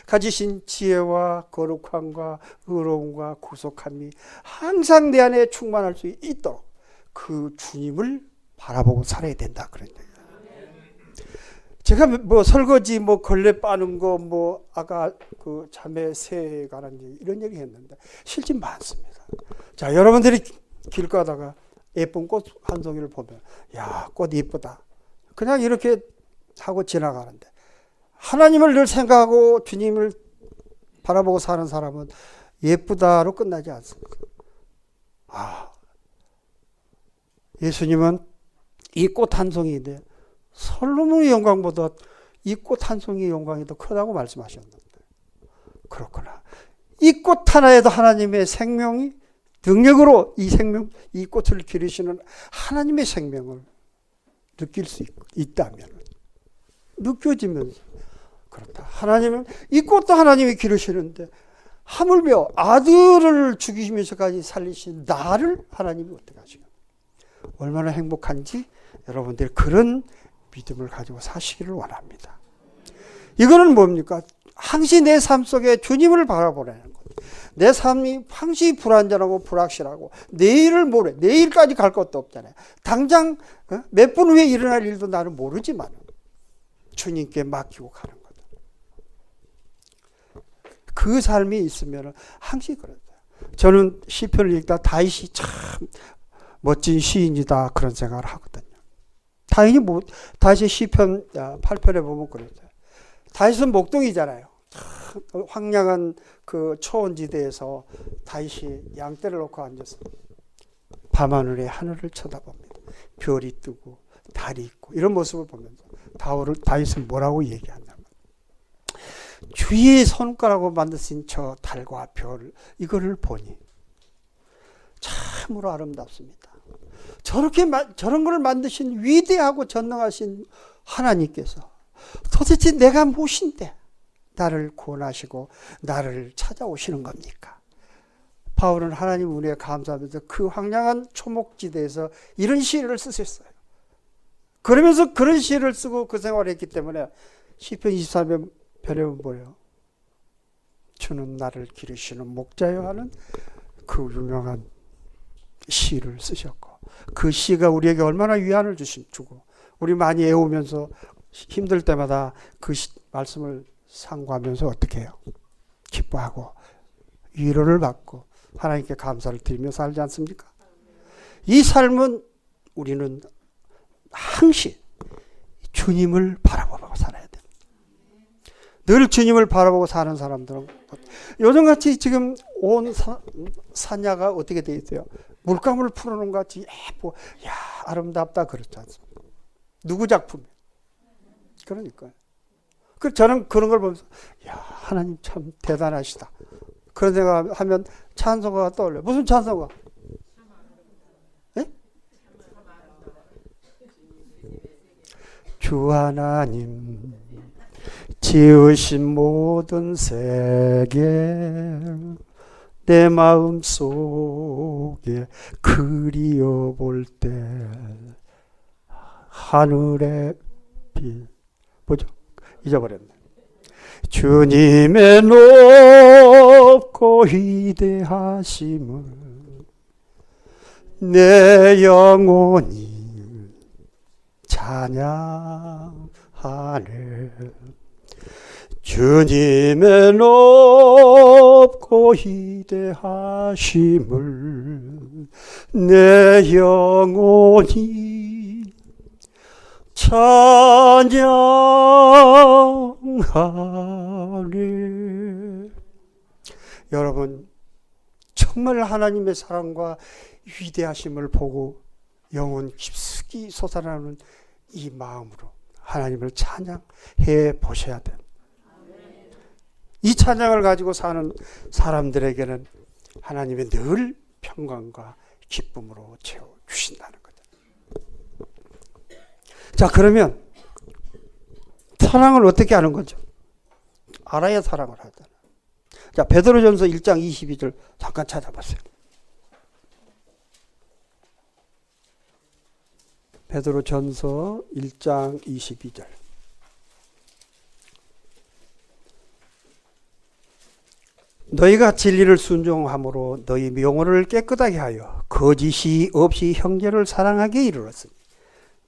A: 가지신 지혜와 거룩함과 의로움과 구속함이 항상 내 안에 충만할 수 있도록 그 주님을 바라보고 살아야 된다. 그런 얘기예요. 제가 설거지 걸레 빠는 거 아까 그 자매 새해 가는 얘기 이런 얘기 했는데 실제 많습니다. 자, 여러분들이 길 가다가 예쁜 꽃 한 송이를 보면 꽃 이쁘다. 그냥 이렇게 하고 지나가는데 하나님을 늘 생각하고 주님을 바라보고 사는 사람은 예쁘다로 끝나지 않습니다. 예수님은 이 꽃 한 송이인데 솔로몬의 영광보다 이 꽃 한 송이의 영광이 더 크다고 말씀하셨는데 그렇구나. 이 꽃 하나에도 하나님의 생명이 능력으로 이 생명, 이 꽃을 기르시는 하나님의 생명을 느낄 수 있다면, 느껴지면서 그렇다. 하나님은 이 꽃도 하나님이 기르시는데 하물며 아들을 죽이시면서까지 살리신 나를 하나님이 어떻게 하시냐. 얼마나 행복한지 여러분들 그런 믿음을 가지고 사시기를 원합니다. 이거는 뭡니까? 항시 내 삶 속에 주님을 바라보라는 것. 내 삶이 항시 불안전하고 불확실하고 내일을 모레, 내일까지 갈 것도 없잖아요. 당장 몇 분 후에 일어날 일도 나는 모르지만 주님께 맡기고 가는 거다. 그 삶이 있으면 항시 그렇다. 저는 시편을 읽다 다윗이 참 멋진 시인이다 그런 생각을 하거든요. 다윗이 시편 8편에 보면 그랬어요. 다윗은 목동이잖아요. 황량한 그 초원지대에서 다윗이 양떼를 놓고 앉아서 밤하늘에 하늘을 쳐다봅니다. 별이 뜨고 달이 있고 이런 모습을 보면서 다윗은 뭐라고 얘기하냐면 주의 손가락으로 만드신 저 달과 별 이거를 보니 참으로 아름답습니다. 저런 걸 만드신 위대하고 전능하신 하나님께서 도대체 내가 무엇인데 나를 구원하시고 나를 찾아오시는 겁니까? 바울은 하나님 은혜에 감사하면서 그 황량한 초목지대에서 이런 시를 쓰셨어요. 그러면서 그런 시를 쓰고 그 생활을 했기 때문에 시편 23편 별에는 뭐예요? 주는 나를 기르시는 목자여 하는 그 유명한 시를 쓰셨고 그 시가 우리에게 얼마나 위안을 주고 우리 많이 애우면서 힘들 때마다 그 말씀을 상고하면서 어떻게 해요? 기뻐하고 위로를 받고 하나님께 감사를 드리며 살지 않습니까? 이 삶은 우리는 항시 주님을 바라보고 살아야 돼요. 늘 주님을 바라보고 사는 사람들은 요즘같이 지금 온 산야가 어떻게 되어 있어요? 물감을 풀어놓은 것 같이 예쁘고 야 아름답다 그렇지 않습니까? 누구 작품이에요? 그러니까요. 저는 그런 걸 보면서 야 하나님 참 대단하시다 그런 생각하면 찬송가가 떠올려요. 무슨 찬송가? 네? 주 하나님 지으신 모든 세계 내 마음 속에 그리워볼 때 하늘의 빛 뭐죠? 잊어버렸네. 주님의 높고 위대하심을 내 영혼이 찬양하네. 주님의 높고 위대하심을 내 영혼이 찬양하네. 여러분 정말 하나님의 사랑과 위대하심을 보고 영혼 깊숙이 솟아나는 이 마음으로 하나님을 찬양해 보셔야 됩니다. 이 찬양을 가지고 사는 사람들에게는 하나님이 늘 평강과 기쁨으로 채워주신다는 거죠. 자, 그러면 사랑을 어떻게 하는 거죠? 알아야 사랑을 하잖아요. 자, 베드로전서 1장 22절 잠깐 찾아보세요. 베드로전서 1장 22절. 너희가 진리를 순종함으로 너희 영혼을 깨끗하게 하여 거짓이 없이 형제를 사랑하게 이르렀으니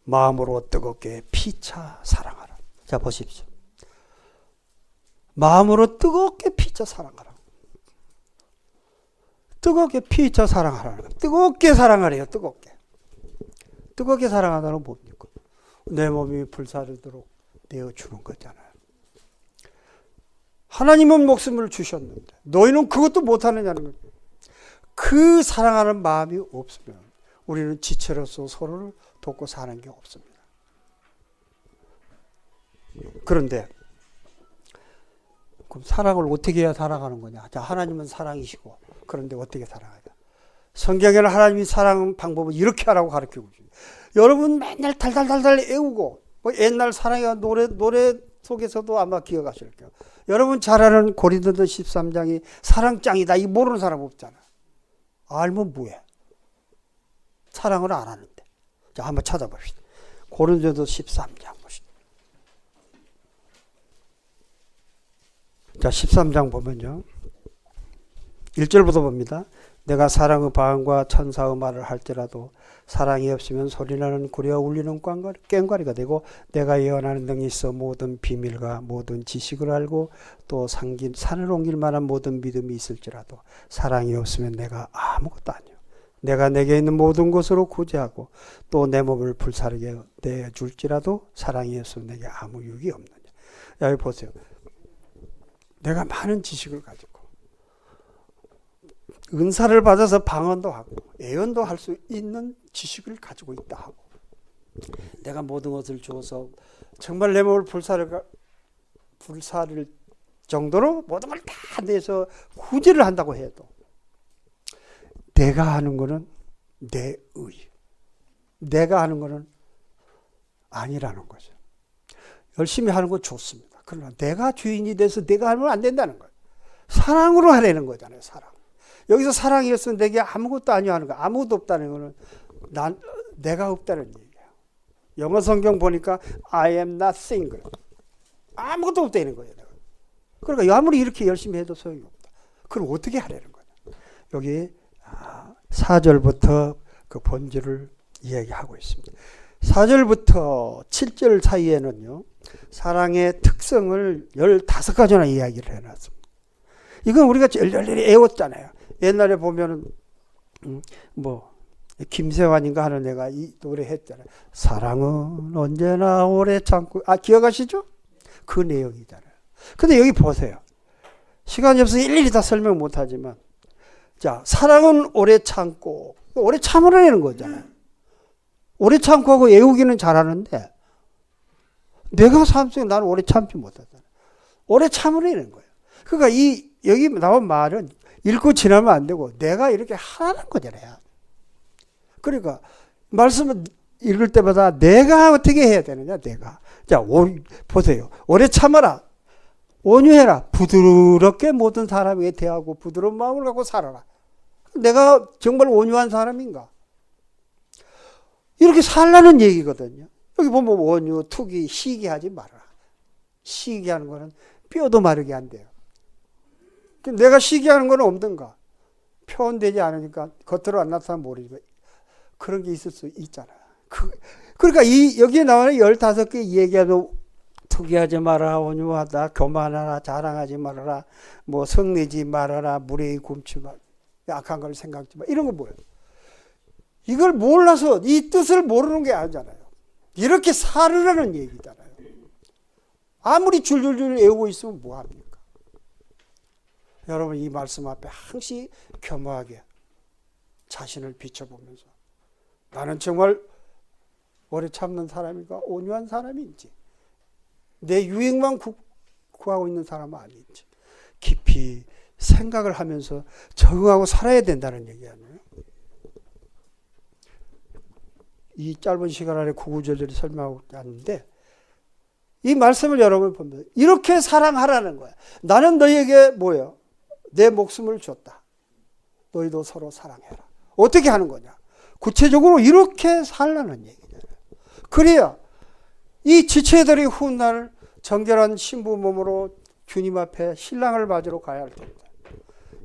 A: 마음으로 뜨겁게 피차 사랑하라. 자, 보십시오. 마음으로 뜨겁게 피차 사랑하라. 뜨겁게 피차 사랑하라는 거예요. 뜨겁게 사랑하래요. 뜨겁게. 뜨겁게 사랑하다는 뭡니까? 내 몸이 불사르도록 내어주는 거잖아요. 하나님은 목숨을 주셨는데 너희는 그것도 못하느냐는 거예요. 그 사랑하는 마음이 없으면 우리는 지체로서 서로를 돕고 사는 게 없습니다. 그런데 그럼 사랑을 어떻게 해야 살아가는 거냐? 자, 하나님은 사랑이시고 그런데 어떻게 살아가냐? 성경에는 하나님이 사랑하는 방법은 이렇게 하라고 가르치고 있어요. 여러분 맨날 달달달달 애우고 뭐 옛날 사랑의 노래 속에서도 아마 기억하실 거예요. 여러분 잘 아는 고린도서 13장이 사랑장이다. 이 모르는 사람 없잖아. 알면 뭐해? 사랑을 안 하는데. 자, 한번 찾아봅시다. 고린도서 13장 보시죠. 자, 13장 보면요. 1절부터 봅니다. 내가 사랑의 방언과 천사의 말을 할지라도 사랑이 없으면 소리나는 구리와 울리는 꽹과리가 되고 내가 예언하는 등이 있어 모든 비밀과 모든 지식을 알고 또 산을 옮길 만한 모든 믿음이 있을지라도 사랑이 없으면 내가 아무것도 아니요. 내가 내게 있는 모든 것으로 구제하고 또 내 몸을 불사르게 내줄지라도 사랑이 없으면 내게 아무 유익이 없느냐. 여기 보세요. 내가 많은 지식을 가지고 은사를 받아서 방언도 하고 예언도 할 수 있는 지식을 가지고 있다 하고 내가 모든 것을 주어서 정말 내 몸을 불사를 정도로 모든 걸 다 내서 구제를 한다고 해도 내가 하는 거는 내 의, 내가 하는 거는 아니라는 거죠. 열심히 하는 건 좋습니다. 그러나 내가 주인이 돼서 내가 하면 안 된다는 거예요. 사랑으로 하려는 거잖아요. 사랑. 여기서 사랑이었으면 내게 아무것도 아니요 하는 거. 아무것도 없다는 거는 내가 없다는 얘기예요. 영어 성경 보니까 I am nothing 그래. 아무것도 없다는 거예요. 내가. 그러니까 아무리 이렇게 열심히 해도 소용이 없다. 그럼 어떻게 하려는 거냐. 여기 4절부터 그 본질을 이야기하고 있습니다. 4절부터 7절 사이에는요. 사랑의 특성을 15가지나 이야기를 해놨습니다. 이건 우리가 열렬히 애웠잖아요. 옛날에 보면은 뭐 김세환인가 하는 애가 이 노래 했잖아요. 사랑은 언제나 오래 참고 기억하시죠? 그 내용이잖아요. 근데 여기 보세요. 시간이 없어서 일일이 다 설명 못하지만 자 사랑은 오래 참고 오래 참으라는 거잖아요. 오래 참고 하고 애우기는 잘하는데 내가 삶 속에 나는 오래 참지 못하잖아요. 오래 참으라는 거예요. 그러니까 여기 나온 말은 읽고 지나면 안 되고 내가 이렇게 하라는 거잖아요. 그러니까 말씀을 읽을 때마다 내가 어떻게 해야 되느냐. 내가. 자 보세요. 오래 참아라. 온유해라. 부드럽게 모든 사람에게 대하고 부드러운 마음을 갖고 살아라. 내가 정말 온유한 사람인가? 이렇게 살라는 얘기거든요. 여기 보면 온유, 투기, 시기하지 말아라. 시기하는 거는 뼈도 마르게 안 돼요. 내가 시기하는 건 없는가? 표현되지 않으니까 겉으로 안 나타나면 모르지만 그런 게 있을 수 있잖아요. 그러니까 여기에 나오는 15개 얘기해도 투기하지 말아라, 온유하다, 교만하라, 자랑하지 말아라, 뭐 성내지 말아라, 무례히 굶지 마, 약한 걸 생각지 마. 이런 거 뭐예요? 이걸 몰라서 이 뜻을 모르는 게 아니잖아요. 이렇게 살으라는 얘기잖아요. 아무리 줄줄줄 외우고 있으면 뭐합니까? 여러분 이 말씀 앞에 항시 겸허하게 자신을 비춰보면서 나는 정말 오래 참는 사람인가 온유한 사람인지 내 유익만 구하고 있는 사람은 아닌지 깊이 생각을 하면서 적응하고 살아야 된다는 얘기 아니에요. 이 짧은 시간 안에 구구절절히 설명하고 있는데 이 말씀을 여러분 보면 이렇게 사랑하라는 거야. 나는 너희에게 뭐예요? 내 목숨을 줬다. 너희도 서로 사랑해라. 어떻게 하는 거냐? 구체적으로 이렇게 살라는 얘기잖아요. 그래야 이 지체들이 훗날 정결한 신부 몸으로 주님 앞에 신랑을 맞으러 가야 할 텐데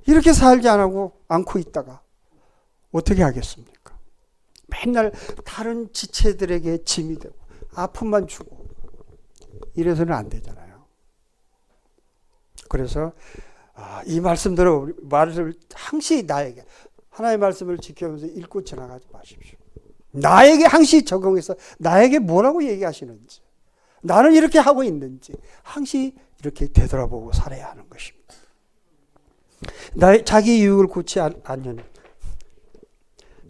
A: 이렇게 살지 않고 있다가 어떻게 하겠습니까? 맨날 다른 지체들에게 짐이 되고 아픔만 주고 이래서는 안 되잖아요. 그래서 이 말씀대로 말을 항시 나에게 하나님의 말씀을 지켜면서 읽고 지나가지 마십시오. 나에게 항시 적용해서 나에게 뭐라고 얘기하시는지 나는 이렇게 하고 있는지 항시 이렇게 되돌아보고 살아야 하는 것입니다. 자기 유익을 굳지 않는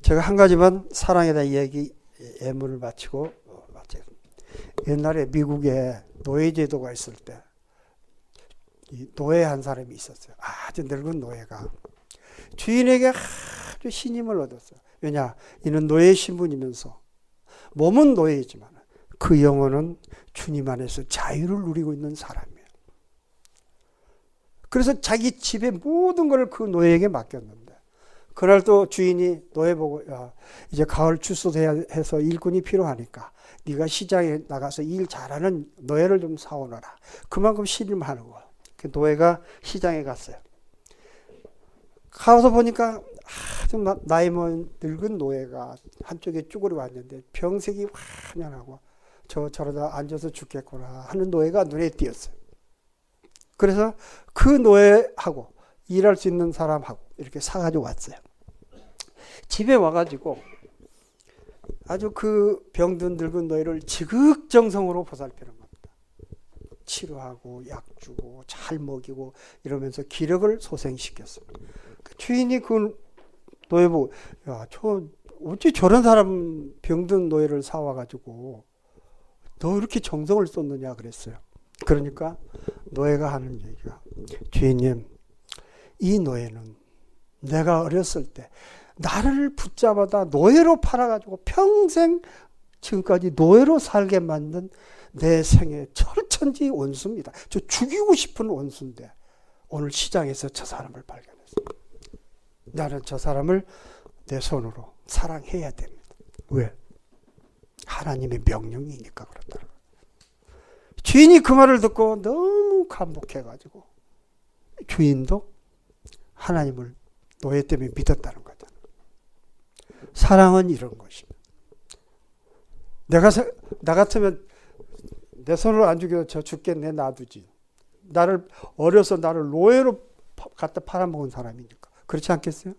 A: 제가 한 가지만 사랑에 대한 이야기 예문을 마치고 옛날에 미국에 노예제도가 있을 때 노예 한 사람이 있었어요. 아주 늙은 노예가 주인에게 아주 신임을 얻었어요. 왜냐? 이는 노예의 신분이면서 몸은 노예이지만 그 영혼은 주님 안에서 자유를 누리고 있는 사람이에요. 그래서 자기 집의 모든 걸 그 노예에게 맡겼는데 그날 또 주인이 노예 보고 야, 이제 가을 출소해야 해서 일꾼이 필요하니까 네가 시장에 나가서 일 잘하는 노예를 좀 사오너라. 그만큼 신임하는 거야. 그 노예가 시장에 갔어요. 가서 보니까 아주 나이 먹은 늙은 노예가 한쪽에 쭈그리고 앉는데 병색이 환연하고 저러다 앉아서 죽겠구나 하는 노예가 눈에 띄었어요. 그래서 그 노예하고 일할 수 있는 사람하고 이렇게 사가지고 왔어요. 집에 와가지고 아주 그 병든 늙은 노예를 지극정성으로 보살피는 겁니다. 치료하고 약 주고 잘 먹이고 이러면서 기력을 소생시켰습니다. 그 주인이 그 노예 보고 야, 어찌 저런 사람 병든 노예를 사와가지고 너 이렇게 정성을 쏟느냐 그랬어요. 그러니까 노예가 하는 얘기가 주인님, 이 노예는 내가 어렸을 때 나를 붙잡아다 노예로 팔아가지고 평생 지금까지 노예로 살게 만든 내 생의 철천지 원수입니다. 저 죽이고 싶은 원수인데 오늘 시장에서 저 사람을 발견했어요. 나는 저 사람을 내 손으로 사랑해야 됩니다. 왜? 하나님의 명령이니까 그렇더라고요. 주인이 그 말을 듣고 너무 감복해가지고 주인도 하나님을 노예 때문에 믿었다는 거잖아요. 사랑은 이런 것입니다. 나 같으면 내 손으로 안 죽여도 저 죽겠네 놔두지. 어려서 나를 노예로 갖다 팔아먹은 사람이니까. 그렇지 않겠어요?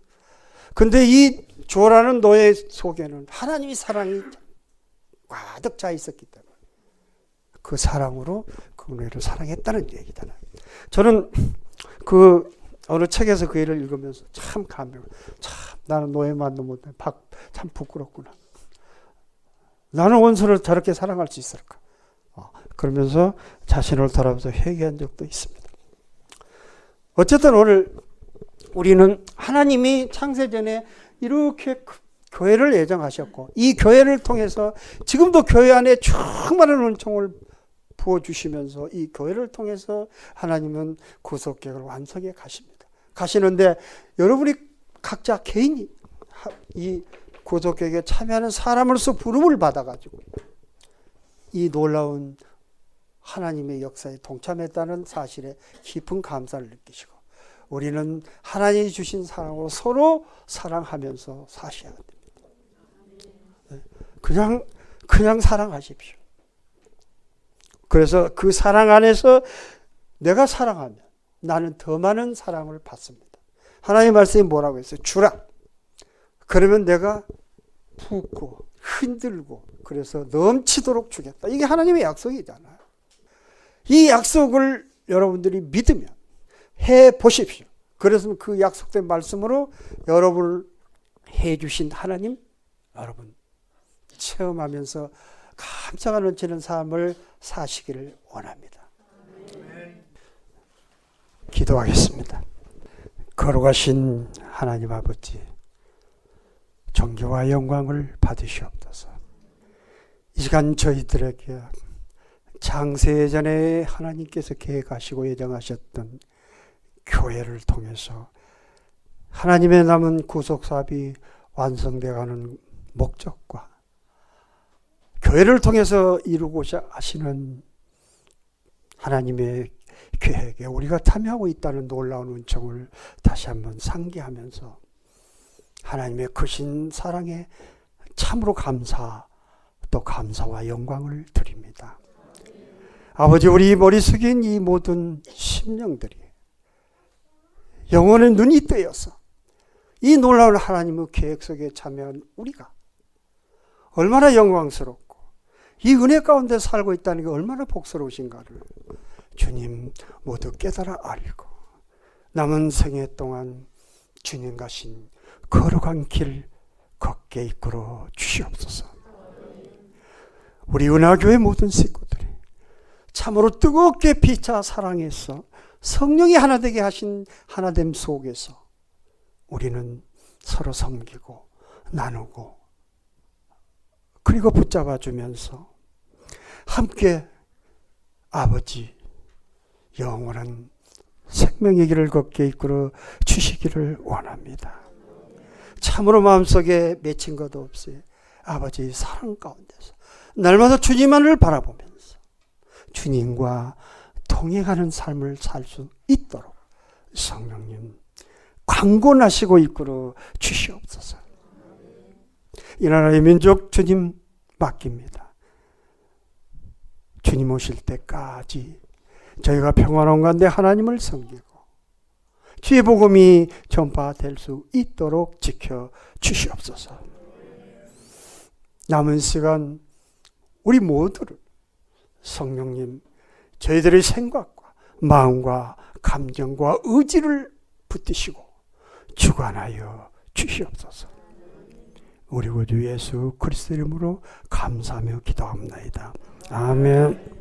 A: 근데 이 조라는 노예 속에는 하나님의 사랑이 가득 차 있었기 때문에 그 사랑으로 그 노예를 사랑했다는 얘기잖아요. 저는 그 어느 책에서 그 일을 읽으면서 참 감명. 참 나는 노예만도 못해. 참 부끄럽구나. 나는 원수를 저렇게 사랑할 수 있을까? 그러면서 자신을 돌아보면서 회개한 적도 있습니다. 어쨌든 오늘 우리는 하나님이 창세전에 이렇게 교회를 예정하셨고 이 교회를 통해서 지금도 교회 안에 충만한 은총을 부어주시면서 이 교회를 통해서 하나님은 구속계획을 완성해 가시는데 여러분이 각자 개인이 이 구속계획에 참여하는 사람으로서 부름을 받아가지고 이 놀라운 하나님의 역사에 동참했다는 사실에 깊은 감사를 느끼시고 우리는 하나님이 주신 사랑으로 서로 사랑하면서 사셔야 됩니다. 그냥 사랑하십시오. 그래서 그 사랑 안에서 내가 사랑하면 나는 더 많은 사랑을 받습니다. 하나님의 말씀이 뭐라고 했어요? 주라. 그러면 내가 붓고 흔들고 그래서 넘치도록 주겠다. 이게 하나님의 약속이잖아요. 이 약속을 여러분들이 믿으면 해보십시오. 그래서 그 약속된 말씀으로 여러분을 해주신 하나님 여러분 체험하면서 감사가 넘치는 삶을 사시기를 원합니다. 기도하겠습니다. 거룩하신 하나님 아버지 존귀와 영광을 받으시옵소서. 이 시간 저희들에게 창세전에 하나님께서 계획하시고 예정하셨던 교회를 통해서 하나님의 남은 구속사업이 완성되어가는 목적과 교회를 통해서 이루고자 하시는 하나님의 계획에 우리가 참여하고 있다는 놀라운 은총을 다시 한번 상기하면서 하나님의 크신 사랑에 참으로 또 감사와 영광을 드립니다. 아버지, 우리 머릿속에 이 모든 심령들이 영혼의 눈이 뜨여서 이 놀라운 하나님의 계획 속에 참여한 우리가 얼마나 영광스럽고 이 은혜 가운데 살고 있다는 게 얼마나 복스러우신가를 주님 모두 깨달아 알고 남은 생애 동안 주님 가신 거룩한 길 걷게 이끌어 주시옵소서. 우리 은하교회 모든 식구들이 참으로 뜨겁게 피차 사랑해서 성령이 하나 되게 하신 하나됨 속에서 우리는 서로 섬기고 나누고 그리고 붙잡아 주면서 함께 아버지 영원한 생명의 길을 걷게 이끌어 주시기를 원합니다. 참으로 마음속에 맺힌 것 없이 아버지의 사랑 가운데서 날마다 주님만을 바라보면서 주님과 동행하는 삶을 살 수 있도록 성령님 강권하시고 이끌어 주시옵소서. 이 나라의 민족 주님 맡깁니다. 주님 오실 때까지 저희가 평안한 가운데 하나님을 섬기고 주의 복음이 전파될 수 있도록 지켜 주시옵소서. 남은 시간 우리 모두를 성령님 저희들의 생각과 마음과 감정과 의지를 붙드시고 주관하여 주시옵소서. 우리 구주 예수 그리스도 이름으로 감사하며 기도합니다. 아멘.